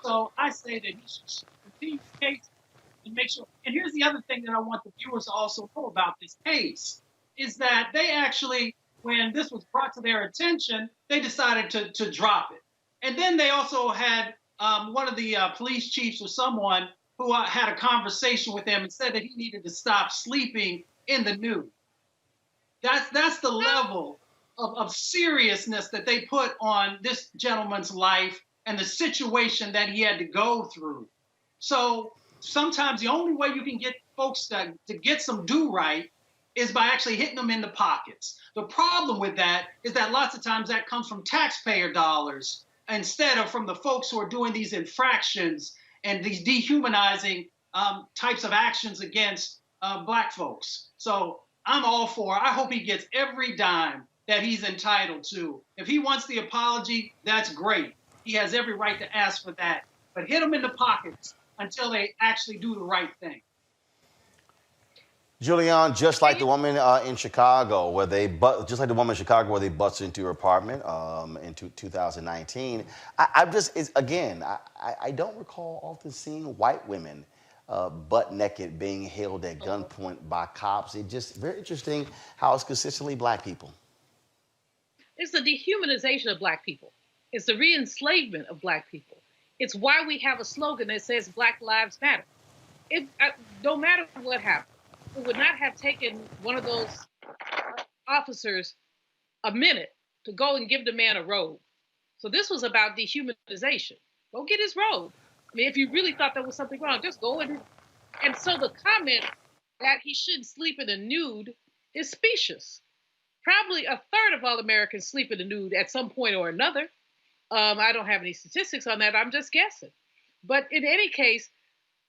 I: So I say that he should continue the case and make sure. And here's the other thing that I want the viewers to also know about this case, is that they actually, when this was brought to their attention, they decided to drop it. And then they also had one of the police chiefs or someone who had a conversation with him and said that he needed to stop sleeping in the nude. That's the level of seriousness that they put on this gentleman's life and the situation that he had to go through. So sometimes the only way you can get folks to get some do-right is by actually hitting them in the pockets. The problem with that is that lots of times that comes from taxpayer dollars instead of from the folks who are doing these infractions and these dehumanizing types of actions against Black folks. So I'm all for it. I hope he gets every dime that he's entitled to. If he wants the apology, that's great. He has every right to ask for that. But hit them in the pockets until they actually do the right thing.
A: Julian, just like the woman in Chicago, where they busted into her apartment in 2019. I don't recall often seeing white women butt naked being held at gunpoint by cops. It's just very interesting how it's consistently Black people.
H: It's the dehumanization of Black people. It's the re-enslavement of Black people. It's why we have a slogan that says Black Lives Matter. No matter what happened, it would not have taken one of those officers a minute to go and give the man a robe. So this was about dehumanization. Go get his robe. I mean, if you really thought there was something wrong, just go and so the comment that he shouldn't sleep in the nude is specious. Probably a third of all Americans sleep in the nude at some point or another. I don't have any statistics on that. I'm just guessing. But in any case,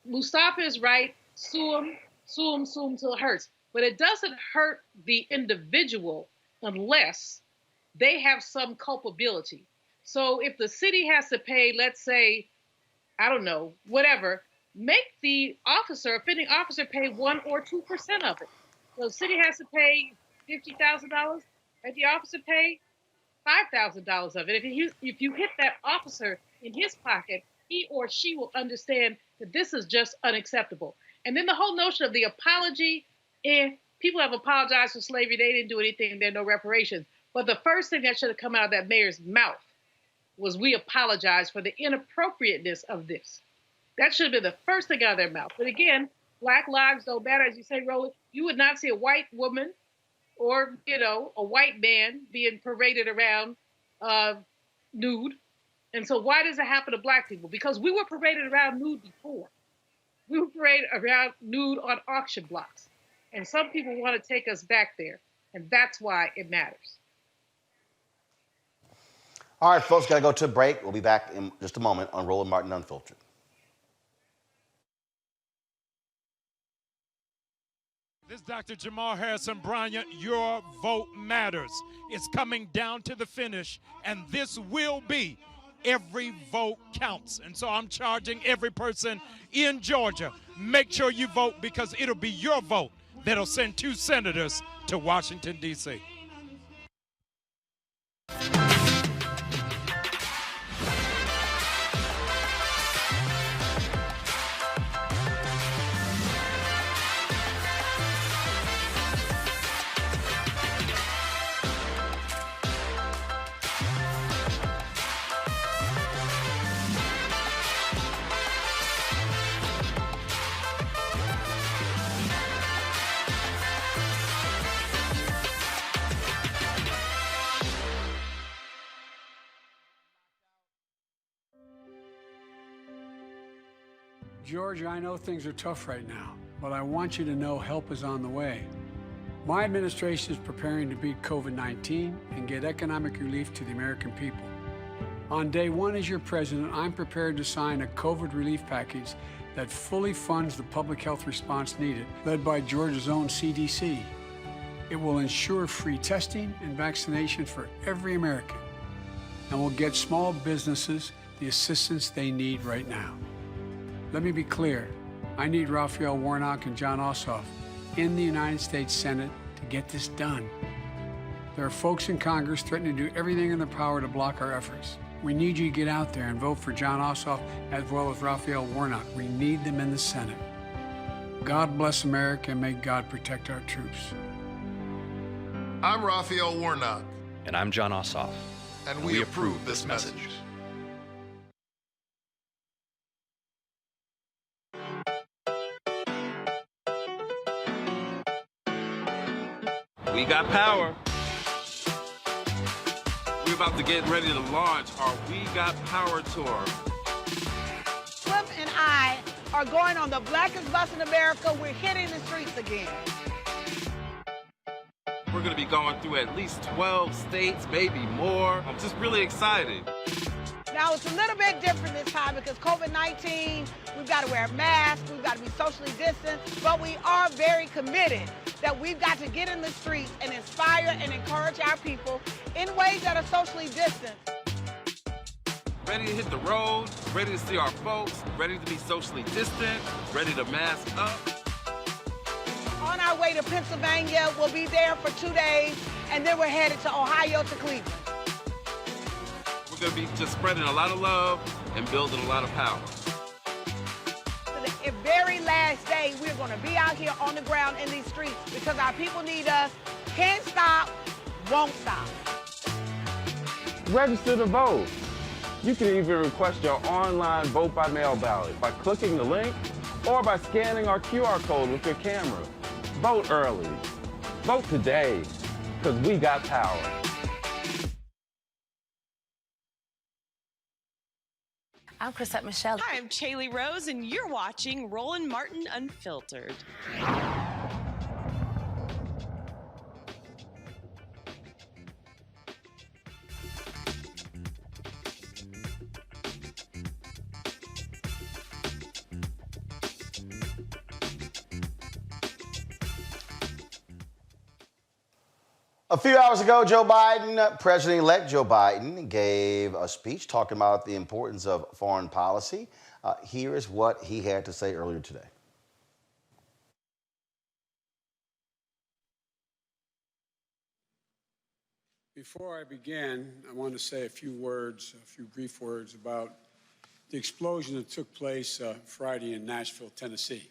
H: Mustafa is right. Sue him till it hurts. But it doesn't hurt the individual unless they have some culpability. So if the city has to pay, let's say, I don't know, whatever, make the offending officer pay 1 or 2% of it. So the city has to pay $50,000, and the officer pay $5,000 of it. If you hit that officer in his pocket, he or she will understand that this is just unacceptable. And then the whole notion of the apology, people have apologized for slavery. They didn't do anything. There are no reparations. But the first thing that should have come out of that mayor's mouth was, we apologize for the inappropriateness of this. That should have been the first thing out of their mouth. But again, Black lives don't matter. As you say, Roland, you would not see a white woman or, a white man being paraded around nude. And so why does it happen to Black people? Because we were paraded around nude before. We were paraded around nude on auction blocks. And some people want to take us back there. And that's why it matters.
A: All right, folks, got to go to a break. We'll be back in just a moment on Roland Martin Unfiltered.
F: This is Dr. Jamal Bryant. Your vote matters. It's coming down to the finish, and this will be every vote counts. And so I'm charging every person in Georgia, make sure you vote, because it'll be your vote that'll send 2 senators to Washington, D.C.
Q: Georgia, I know things are tough right now, but I want you to know help is on the way. My administration is preparing to beat COVID-19 and get economic relief to the American people. On day 1 as your president, I'm prepared to sign a COVID relief package that fully funds the public health response needed, led by Georgia's own CDC. It will ensure free testing and vaccination for every American, and will get small businesses the assistance they need right now. Let me be clear, I need Raphael Warnock and Jon Ossoff in the United States Senate to get this done. There are folks in Congress threatening to do everything in their power to block our efforts. We need you to get out there and vote for Jon Ossoff as well as Raphael Warnock. We need them in the Senate. God bless America, and may God protect our troops.
R: I'm Raphael Warnock.
K: And I'm Jon Ossoff.
R: And we approve this message.
O: We got power. We're about to get ready to launch our We Got Power tour.
P: Slim and I are going on the blackest bus in America. We're hitting the streets again.
O: We're going to be going through at least 12 states, maybe more. I'm just really excited.
P: Now, it's a little bit different this time because COVID-19, we've got to wear masks, we've got to be socially distanced, but we are very committed that we've got to get in the streets and inspire and encourage our people in ways that are socially distant.
O: Ready to hit the road, ready to see our folks, ready to be socially distant, ready to mask up.
P: On our way to Pennsylvania, we'll be there for 2 days, and then we're headed to Ohio to Cleveland.
O: We're going to be just spreading a lot of love and building a lot of power.
P: The very last day, we're going to be out here on the ground in these streets because our people need us. Can't stop, won't stop.
O: Register to vote. You can even request your online vote-by-mail ballot by clicking the link or by scanning our QR code with your camera. Vote early. Vote today, because we got power.
S: I'm Chrisette Michelle. Hi, I'm Chaley Rose, and you're watching Roland Martin Unfiltered.
A: A few hours ago, President-elect Joe Biden gave a speech talking about the importance of foreign policy. Here is what he had to say earlier today.
Q: Before I begin, I want to say a few brief words about the explosion that took place Friday in Nashville, Tennessee.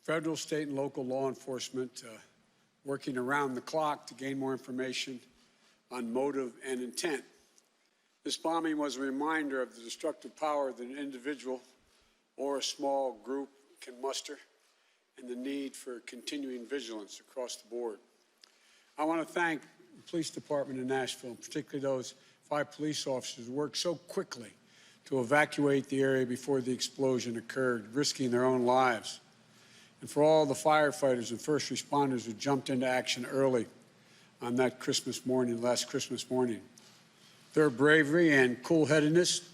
Q: Federal, state, and local law enforcement working around the clock to gain more information on motive and intent. This bombing was a reminder of the destructive power that an individual or a small group can muster and the need for continuing vigilance across the board. I want to thank the police department in Nashville, particularly those 5 police officers who worked so quickly to evacuate the area before the explosion occurred, risking their own lives. And for all the firefighters and first responders who jumped into action early on that last Christmas morning. Their bravery and cool-headedness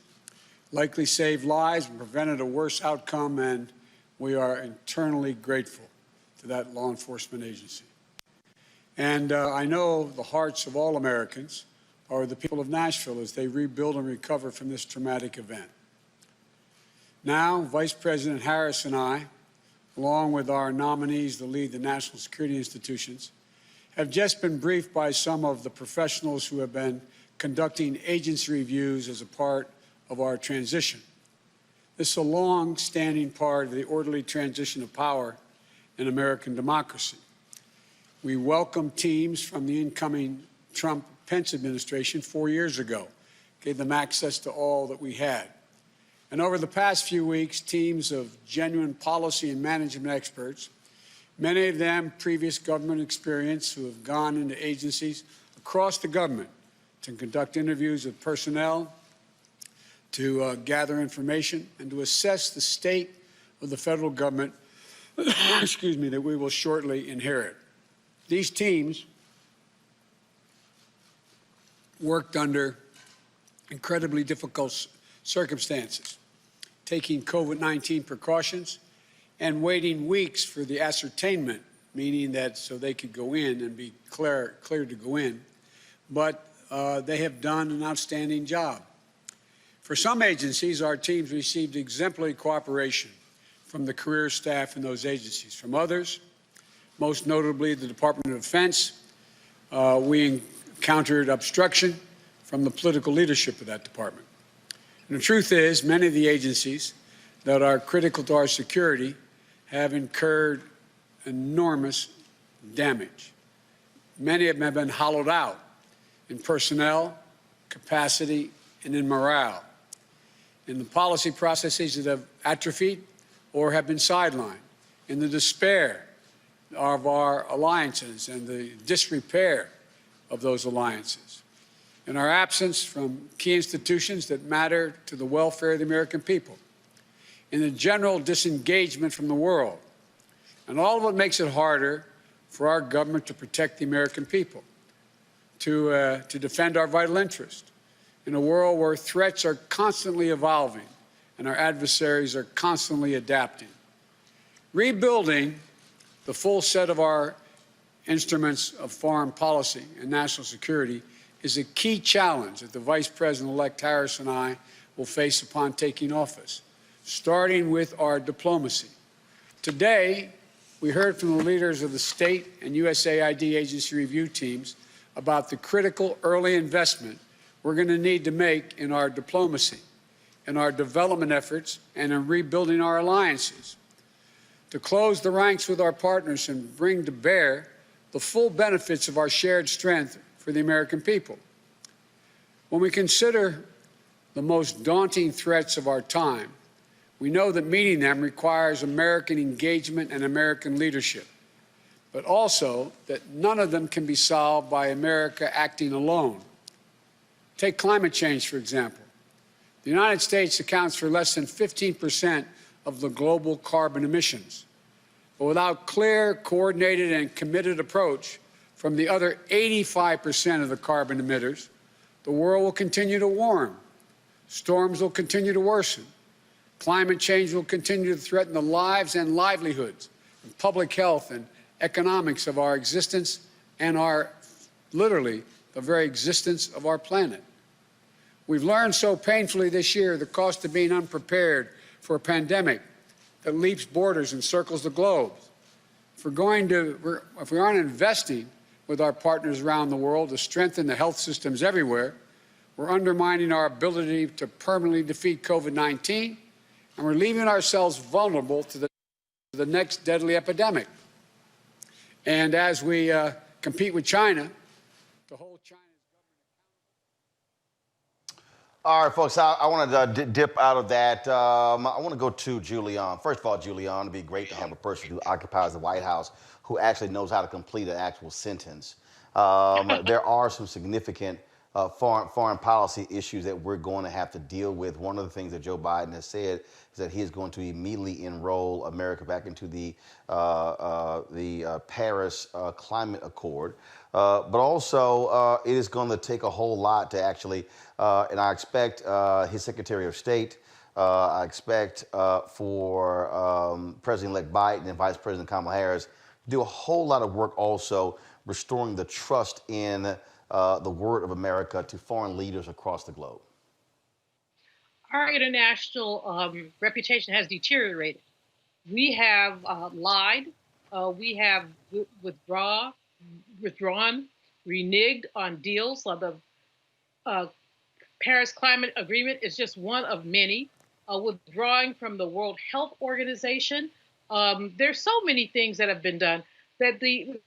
Q: likely saved lives and prevented a worse outcome, and we are eternally grateful to that law enforcement agency. And I know the hearts of all Americans are the people of Nashville as they rebuild and recover from this traumatic event. Now, Vice President Harris and I, along with our nominees to lead the national security institutions, have just been briefed by some of the professionals who have been conducting agency reviews as a part of our transition. This is a long-standing part of the orderly transition of power in American democracy. We welcomed teams from the incoming Trump-Pence administration 4 years ago, gave them access to all that we had. And over the past few weeks, teams of genuine policy and management experts, many of them previous government experience, who have gone into agencies across the government to conduct interviews with personnel, to gather information, and to assess the state of the federal government, that we will shortly inherit. These teams worked under incredibly difficult circumstances, taking COVID-19 precautions and waiting weeks for the ascertainment, meaning that so they could go in and be cleared to go in. But they have done an outstanding job. For some agencies, our teams received exemplary cooperation from the career staff in those agencies. From others, most notably the Department of Defense, we encountered obstruction from the political leadership of that department. And the truth is, many of the agencies that are critical to our security have incurred enormous damage. Many of them have been hollowed out in personnel, capacity, and in morale, in the policy processes that have atrophied or have been sidelined, in the despair of our alliances and the disrepair of those alliances, in our absence from key institutions that matter to the welfare of the American people, in the general disengagement from the world. And all of it makes it harder for our government to protect the American people, to defend our vital interest in a world where threats are constantly evolving and our adversaries are constantly adapting. Rebuilding the full set of our instruments of foreign policy and national security is a key challenge that the Vice President-elect Harris and I will face upon taking office, starting with our diplomacy. Today, we heard from the leaders of the state and USAID agency review teams about the critical early investment we're going to need to make in our diplomacy, in our development efforts, and in rebuilding our alliances, to close the ranks with our partners and bring to bear the full benefits of our shared strength for the American people. When we consider the most daunting threats of our time, we know that meeting them requires American engagement and American leadership, but also that none of them can be solved by America acting alone. Take climate change, for example. The United States accounts for less than 15% of the global carbon emissions. But without clear, coordinated, and committed approach from the other 85% of the carbon emitters, the world will continue to warm. Storms will continue to worsen. Climate change will continue to threaten the lives and livelihoods, and public health and economics of our existence and literally, the very existence of our planet. We've learned so painfully this year the cost of being unprepared for a pandemic that leaps borders and circles the globe. If we aren't investing with our partners around the world to strengthen the health systems everywhere, we're undermining our ability to permanently defeat COVID-19, and we're leaving ourselves vulnerable to the next deadly epidemic. And as we compete with China, the whole China.
A: All right, folks, I want to dip out of that. I want to go to Julian. First of all, Julian, it'd be great to have a person who occupies the White House who actually knows how to complete an actual sentence. There are some significant foreign policy issues that we're going to have to deal with. One of the things that Joe Biden has said is that he is going to immediately enroll America back into the Paris Climate Accord. But also, it is going to take a whole lot to actually, and I expect his Secretary of State, I expect for President-elect Biden and Vice President Kamala Harris to do a whole lot of work also restoring the trust in the word of America to foreign leaders across the globe.
H: Our international reputation has deteriorated. We have lied. We have withdrawn, reneged on deals. The Paris Climate Agreement is just one of many. Withdrawing from the World Health Organization. There's so many things that have been done that the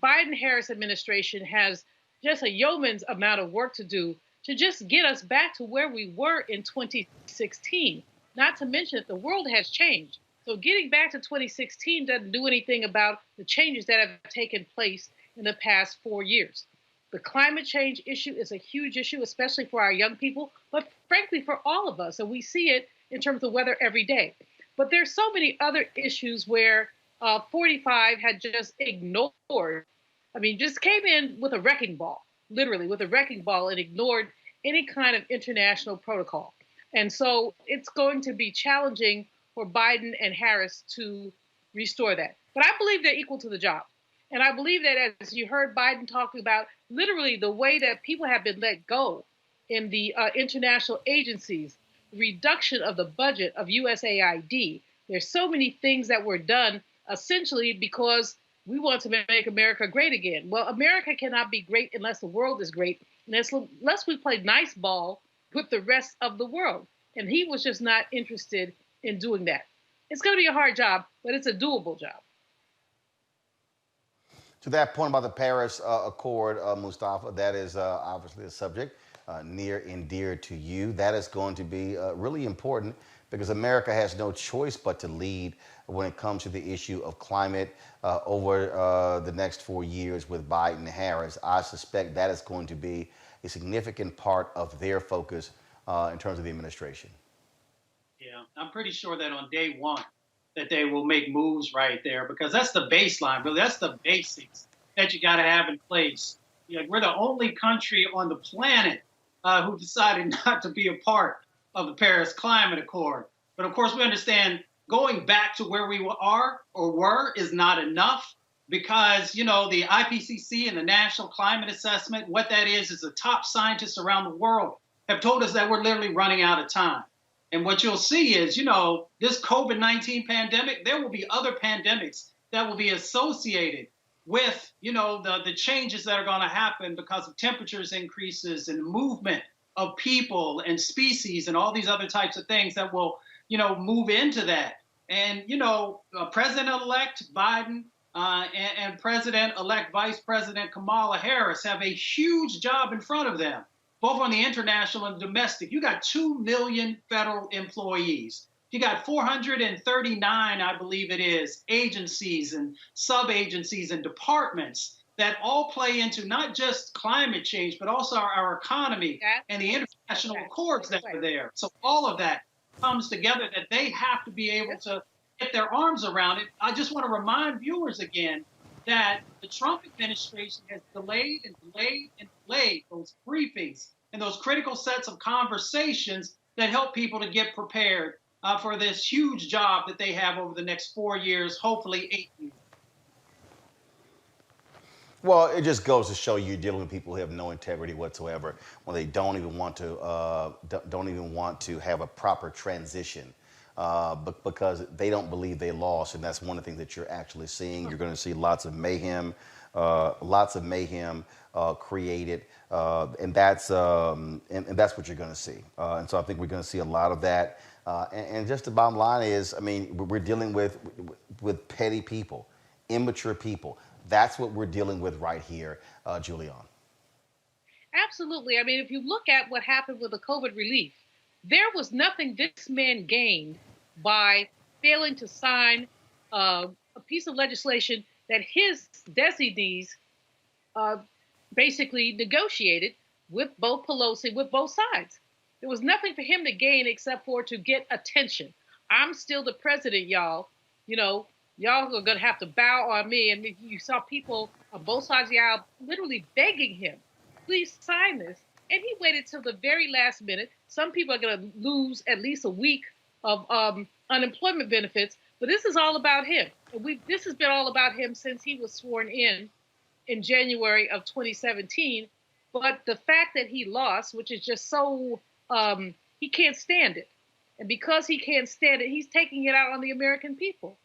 H: Biden-Harris administration has just a yeoman's amount of work to do to just get us back to where we were in 2016. Not to mention that the world has changed. So getting back to 2016 doesn't do anything about the changes that have taken place in the past 4 years. The climate change issue is a huge issue, especially for our young people, but frankly for all of us. And we see it in terms of weather every day. But there's so many other issues where 45 had just ignored, just came in with a wrecking ball, literally with a wrecking ball, and ignored any kind of international protocol. And so it's going to be challenging for Biden and Harris to restore that. But I believe they're equal to the job. And I believe that, as you heard Biden talking about, literally the way that people have been let go in the international agencies, reduction of the budget of USAID. There's so many things that were done essentially because we want to make America great again. Well, America cannot be great unless the world is great, unless we play nice ball with the rest of the world. And he was just not interested in doing that. It's going to be a hard job, but it's a doable job.
A: To that point about the Paris Accord, Mustafa, that is obviously a subject near and dear to you. That is going to be really important because America has no choice but to lead when it comes to the issue of climate over the next 4 years with Biden and Harris. I suspect that is going to be a significant part of their focus in terms of the administration.
I: Yeah, I'm pretty sure that on day one that they will make moves right there because that's the baseline, really. That's the basics that you got to have in place. We're the only country on the planet who decided not to be a part of the Paris Climate Accord. But of course, we understand going back to where we are or were is not enough because, the IPCC and the National Climate Assessment, what that is the top scientists around the world have told us that we're literally running out of time. And what you'll see is, this COVID-19 pandemic, there will be other pandemics that will be associated with, the changes that are going to happen because of temperatures increases and movement of people and species and all these other types of things that will, move into that. And, President-elect Biden and President-elect Vice President Kamala Harris have a huge job in front of them both on the international and domestic. You got 2 million federal employees. You got 439, I believe it is, agencies and sub-agencies and departments that all play into not just climate change, but also our economy and the international accords that are there. So all of that comes together that they have to be able to get their arms around it. I just want to remind viewers again that the Trump administration has delayed and delayed and delayed those briefings and those critical sets of conversations that help people to get prepared for this huge job that they have over the next 4 years, hopefully 8 years.
A: Well, it just goes to show you're dealing with people who have no integrity whatsoever when they don't even want to have a proper transition because they don't believe they lost, and that's one of the things that you're actually seeing. You're going to see lots of mayhem created, and that's what you're going to see. And so I think we're going to see a lot of that. And just the bottom line is, I mean, we're dealing with petty people, immature people. That's what we're dealing with right here, Julian.
H: Absolutely. I mean, if you look at what happened with the COVID relief, there was nothing this man gained by failing to sign a piece of legislation that his designees basically negotiated with both Pelosi, with both sides. There was nothing for him to gain except for to get attention. I'm still the president, y'all. You know, y'all are going to have to bow on me. And you saw people on both sides of the aisle literally begging him, please sign this. And he waited till the very last minute. Some people are going to lose at least a week of unemployment benefits. But this is all about him. This has been all about him since he was sworn in January of 2017. But the fact that he lost, which is just so, he can't stand it. And because he can't stand it, he's taking it out on the American people.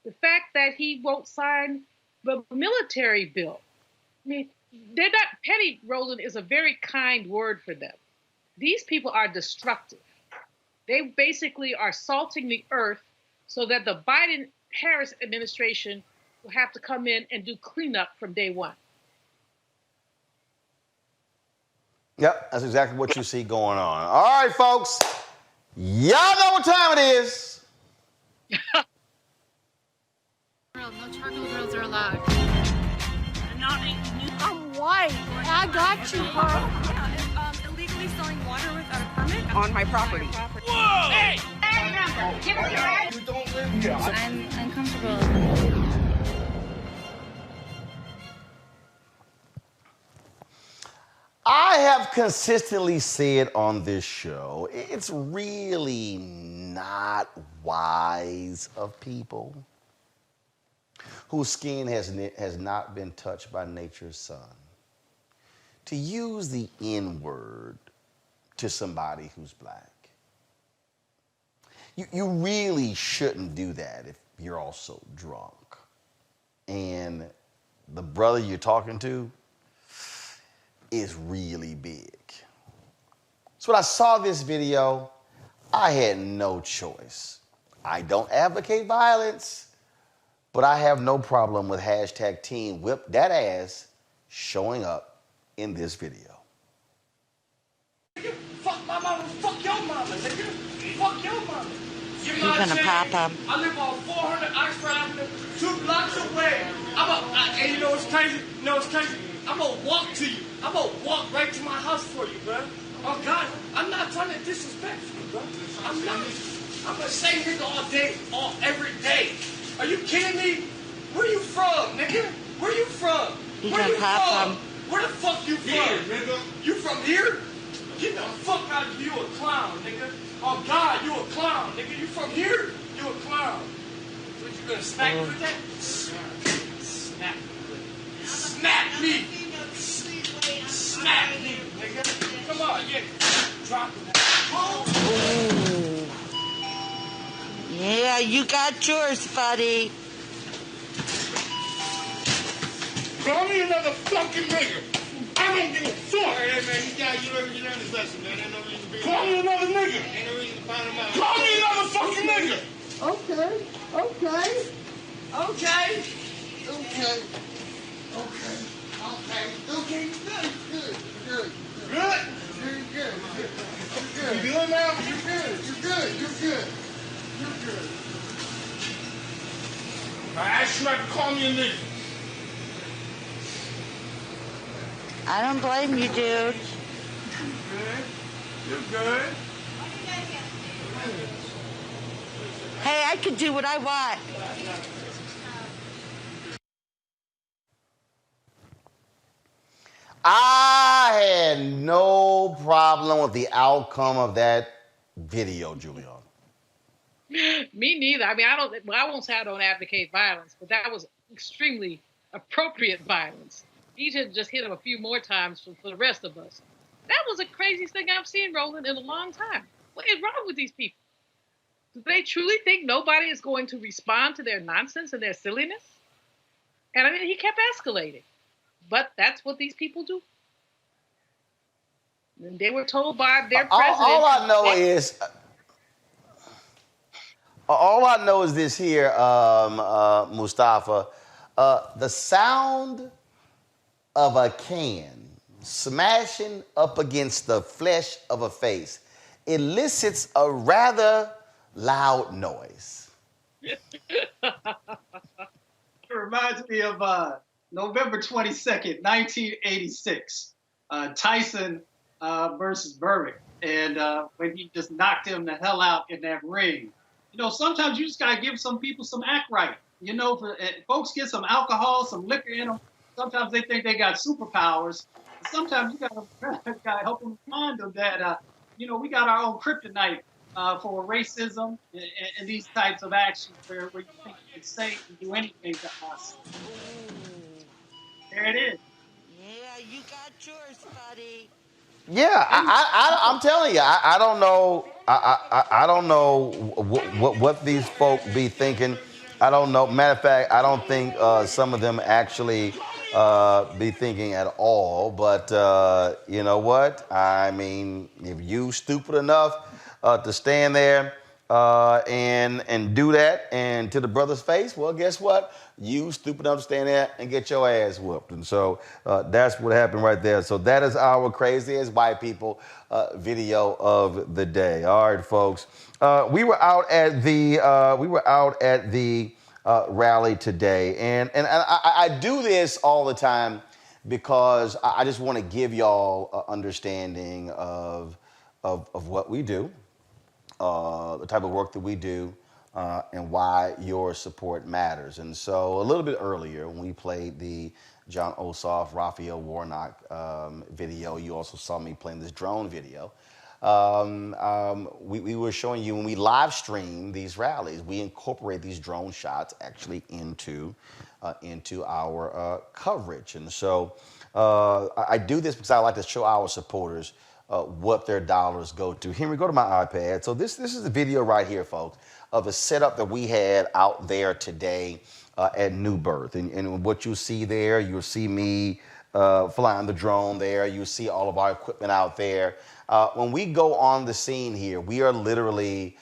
H: The fact that he won't sign the military bill. I mean, they're not petty, Roland, is a very kind word for them. These people are destructive. They basically are salting the earth so that the Biden-Harris administration will have to come in and do cleanup from day one.
A: Yep, that's exactly what you see going on. All right, folks. Y'all know what time it is.
T: No charcoal grills are allowed.
U: I'm white. I got you, huh?
T: Yeah, illegally selling water without a permit
U: On my property.
T: Whoa! Hey!
U: Give us your ad.
T: You don't live here. I'm uncomfortable.
A: I have consistently said on this show, it's really not wise of people whose skin has not been touched by nature's sun to use the N-word to somebody who's black. You really shouldn't do that if you're also drunk. And the brother you're talking to is really big. So when I saw this video, I had no choice. I don't advocate violence, but I have no problem with hashtag Team Whip That Ass showing up in this video.
V: Fuck my mama, fuck your mama, nigga. Fuck your mama. You know
U: You're gonna pop him.
V: I live on 400 Oxford Avenue, 2 blocks away. And you know what's crazy? You know what's crazy? I'm gonna walk to you. I'm gonna walk right to my house for you, bro. Oh God, I'm not trying to disrespect you, bro. I'm not. I'm gonna say nigga all day, every day. Are you kidding me? Where you from, nigga? Where you from?
U: He's
V: Where
U: gonna
V: you
U: pop
V: from?
U: him.
V: Where the fuck you from? Here, nigga. You from here? Get the fuck out of here. You a clown, nigga. Oh God, you a clown, nigga. You from here? You a clown. What, you gonna smack me with that? Smack me with it. Smack me. Smack me, nigga. Come on, yeah. Drop it.
U: Ooh. Yeah, you got yours, buddy.
V: Call me another fucking nigga. I don't give a fuck.
E: Hey, man, you learned his lesson, man. Ain't no reason to be.
V: Call me another nigga.
E: Ain't no reason to find him out.
V: Call me another fucking nigga.
U: Okay.
V: Good? trying to call me a nigga.
B: I don't blame you, dude.
V: You're good.
B: Hey, I can do what I want.
A: I had no problem with the outcome of that video, Julian.
H: Me neither. I mean, I won't say I don't advocate violence, but that was extremely appropriate violence. He should just hit him a few more times for the rest of us. That was the craziest thing I've seen, Roland, in a long time. What is wrong with these people? Do they truly think nobody is going to respond to their nonsense and their silliness? And I mean, he kept escalating. But that's what these people do. And they were told by their president.
A: All I know is this here, Mustafa. The sound of a can smashing up against the flesh of a face elicits a rather loud noise.
I: It reminds me of November 22nd, 1986, Tyson versus Burdick, and when he just knocked him the hell out in that ring. You know, sometimes you just gotta give some people some act right. You know, folks get some alcohol, some liquor in them. Sometimes they think they got superpowers. Sometimes you gotta help them remind them that you know, we got our own kryptonite for racism and these types of actions where you think you can say and do anything to us. There it is.
B: Yeah, you got yours, buddy.
A: Yeah, I'm telling you, I don't know. I don't know what these folk be thinking. I don't know. Matter of fact, I don't think some of them actually be thinking at all. But you know what? I mean, if you stupid enough to stand there and do that and to the brother's face, well, guess what? You stupid enough to stand there and get your ass whooped. And so that's what happened right there. So that is our craziest white people video of the day. All right, folks. We were out at the rally today, and I do this all the time because I just want to give y'all an understanding of what we do, the type of work that we do, and why your support matters. And so a little bit earlier, when we played the John Ossoff, Raphael Warnock video, you also saw me playing this drone video. We were showing you when we live stream these rallies, we incorporate these drone shots actually into our coverage. And so I do this because I like to show our supporters what their dollars go to. Henry, go to my iPad. So this is the video right here, folks, of the setup that we had out there today at New Birth. And what you see there, you'll see me flying the drone there. You see all of our equipment out there. When we go on the scene here, we are literally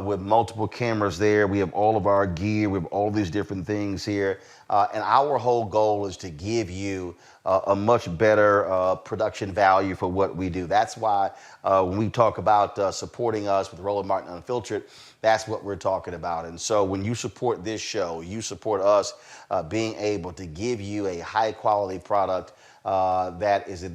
A: with multiple cameras there. We have all of our gear. We have all these different things here. And our whole goal is to give you a much better production value for what we do. That's why when we talk about supporting us with Roland Martin Unfiltered, that's what we're talking about. And so when you support this show, you support us being able to give you a high quality product that is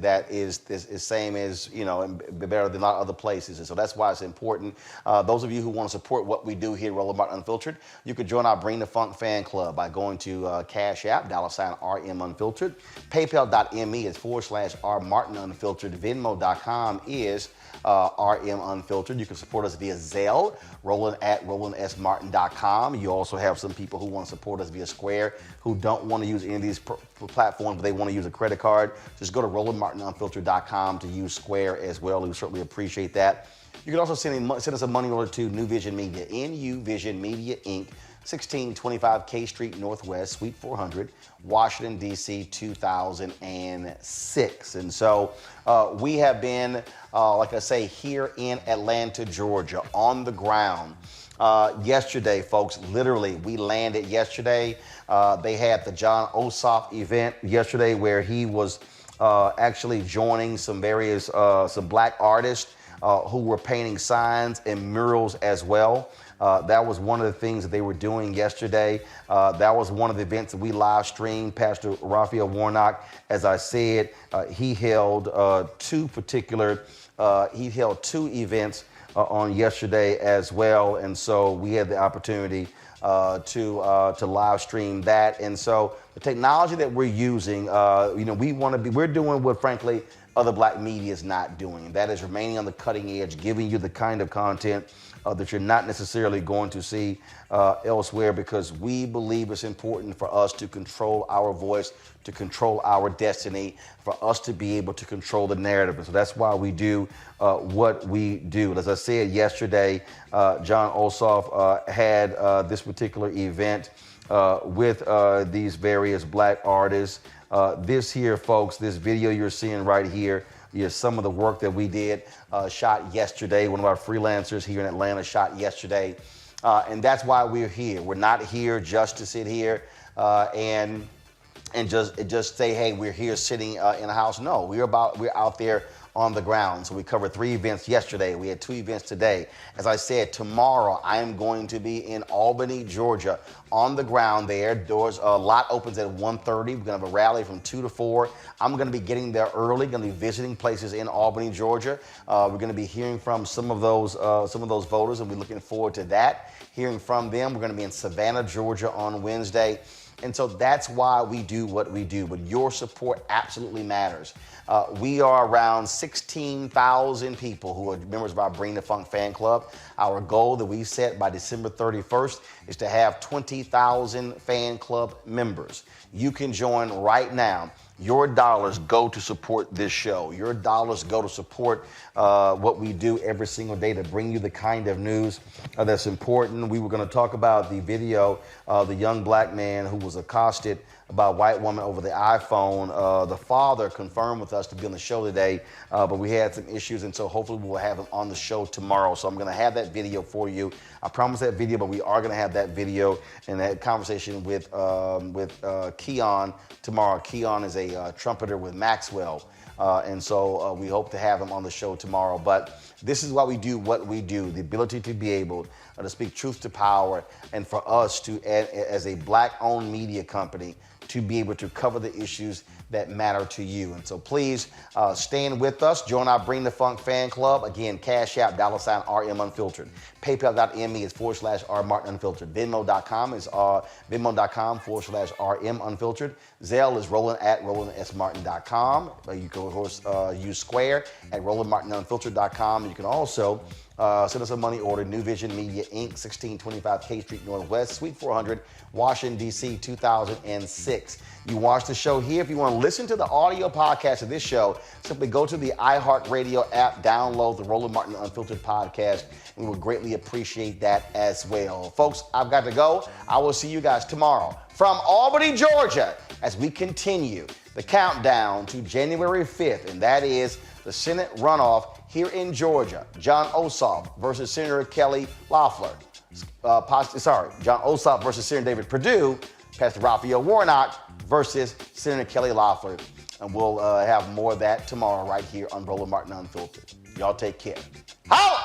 A: same as, you know, better than a lot of other places. And so that's why it's important. Those of you who want to support what we do here at Roland Martin Unfiltered, you could join our Bring the Funk fan club by going to Cash App, $RM Unfiltered. PayPal.me is /R Martin Unfiltered. Venmo.com is RM Unfiltered. You can support us via Zelle, Roland at RolandSMartin.com. You also have some people who want to support us via Square who don't want to use any of these platforms, but they want to use a credit card. Just go to RolandMartinUnfiltered.com to use Square as well. We certainly appreciate that. You can also send us a money order to New Vision Media, NU Vision Media, Inc., 1625 K Street Northwest, Suite 400, Washington, D.C., 2006. And so we have been, like I say, here in Atlanta, Georgia, on the ground. Yesterday, folks, literally, we landed yesterday. They had the John Ossoff event yesterday where he was actually joining some various, some black artists who were painting signs and murals as well. That was one of the things that they were doing yesterday. That was one of the events that we live streamed. Pastor Raphael Warnock, as I said, he held two events on yesterday as well, and so we had the opportunity to live stream that. And so the technology that we're using, we're doing what, frankly, other black media is not doing. And that is remaining on the cutting edge, giving you the kind of content that you're not necessarily going to see elsewhere, because we believe it's important for us to control our voice, to control our destiny, for us to be able to control the narrative. And so that's why we do what we do. As I said yesterday, John Ossoff had this particular event with these various black artists. This here, folks, this video you're seeing right here is some of the work that we did, shot yesterday. One of our freelancers here in Atlanta shot yesterday. And that's why we're here. We're not here just to sit here and just say, hey, we're here sitting in a house. No, we're out there on the ground. So we covered 3 events yesterday. We had 2 events today. As I said, tomorrow I am going to be in Albany, Georgia, on the ground there. Doors, lot opens at 1:30. We're going to have a rally from 2 to 4. I'm going to be getting there early. Going to be visiting places in Albany, Georgia. We're going to be hearing from some of those voters, and we're looking forward to that. Hearing from them. We're going to be in Savannah, Georgia on Wednesday. And so that's why we do what we do. But your support absolutely matters. We are around 16,000 people who are members of our Bring the Funk fan club. Our goal that we set by December 31st is to have 20,000 fan club members. You can join right now. Your dollars go to support this show. Your dollars go to support what we do every single day to bring you the kind of news that's important. We were going to talk about the video of the young black man who was accosted by a white woman over the iPhone. The father confirmed with us to be on the show today, but we had some issues, and so hopefully we will have him on the show tomorrow. So I'm going to have that video for you. I promise that video, but we are going to have that video and that conversation with Keon tomorrow. Keon is a trumpeter with Maxwell, and so we hope to have him on the show tomorrow. But this is why we do what we do, the ability to be able to speak truth to power, and for us to, as a black-owned media company, to be able to cover the issues that matter to you. And so please stand with us. Join our Bring the Funk fan club. Again, Cash App, $RM Unfiltered. PayPal.me is /R Martin Unfiltered. Venmo.com is Venmo.com /RM Unfiltered. Zelle is Roland at RolandSMartin.com. You can, of course, use Square at RolandMartinUnfiltered.com. You can also send us a money order, New Vision Media, Inc., 1625 K Street Northwest, Suite 400, Washington, D.C., 2006. You watch the show here. If you want to listen to the audio podcast of this show, simply go to the iHeartRadio app, download the Roland Martin Unfiltered podcast, and we would greatly appreciate that as well. Folks, I've got to go. I will see you guys tomorrow from Albany, Georgia, as we continue the countdown to January 5th, and that is the Senate runoff here in Georgia. John Ossoff versus Senator Kelly Loeffler. John Ossoff versus Senator David Perdue. Pastor Raphael Warnock versus Senator Kelly Loeffler. And we'll have more of that tomorrow right here on Roland Martin Unfiltered. Y'all take care. Holla!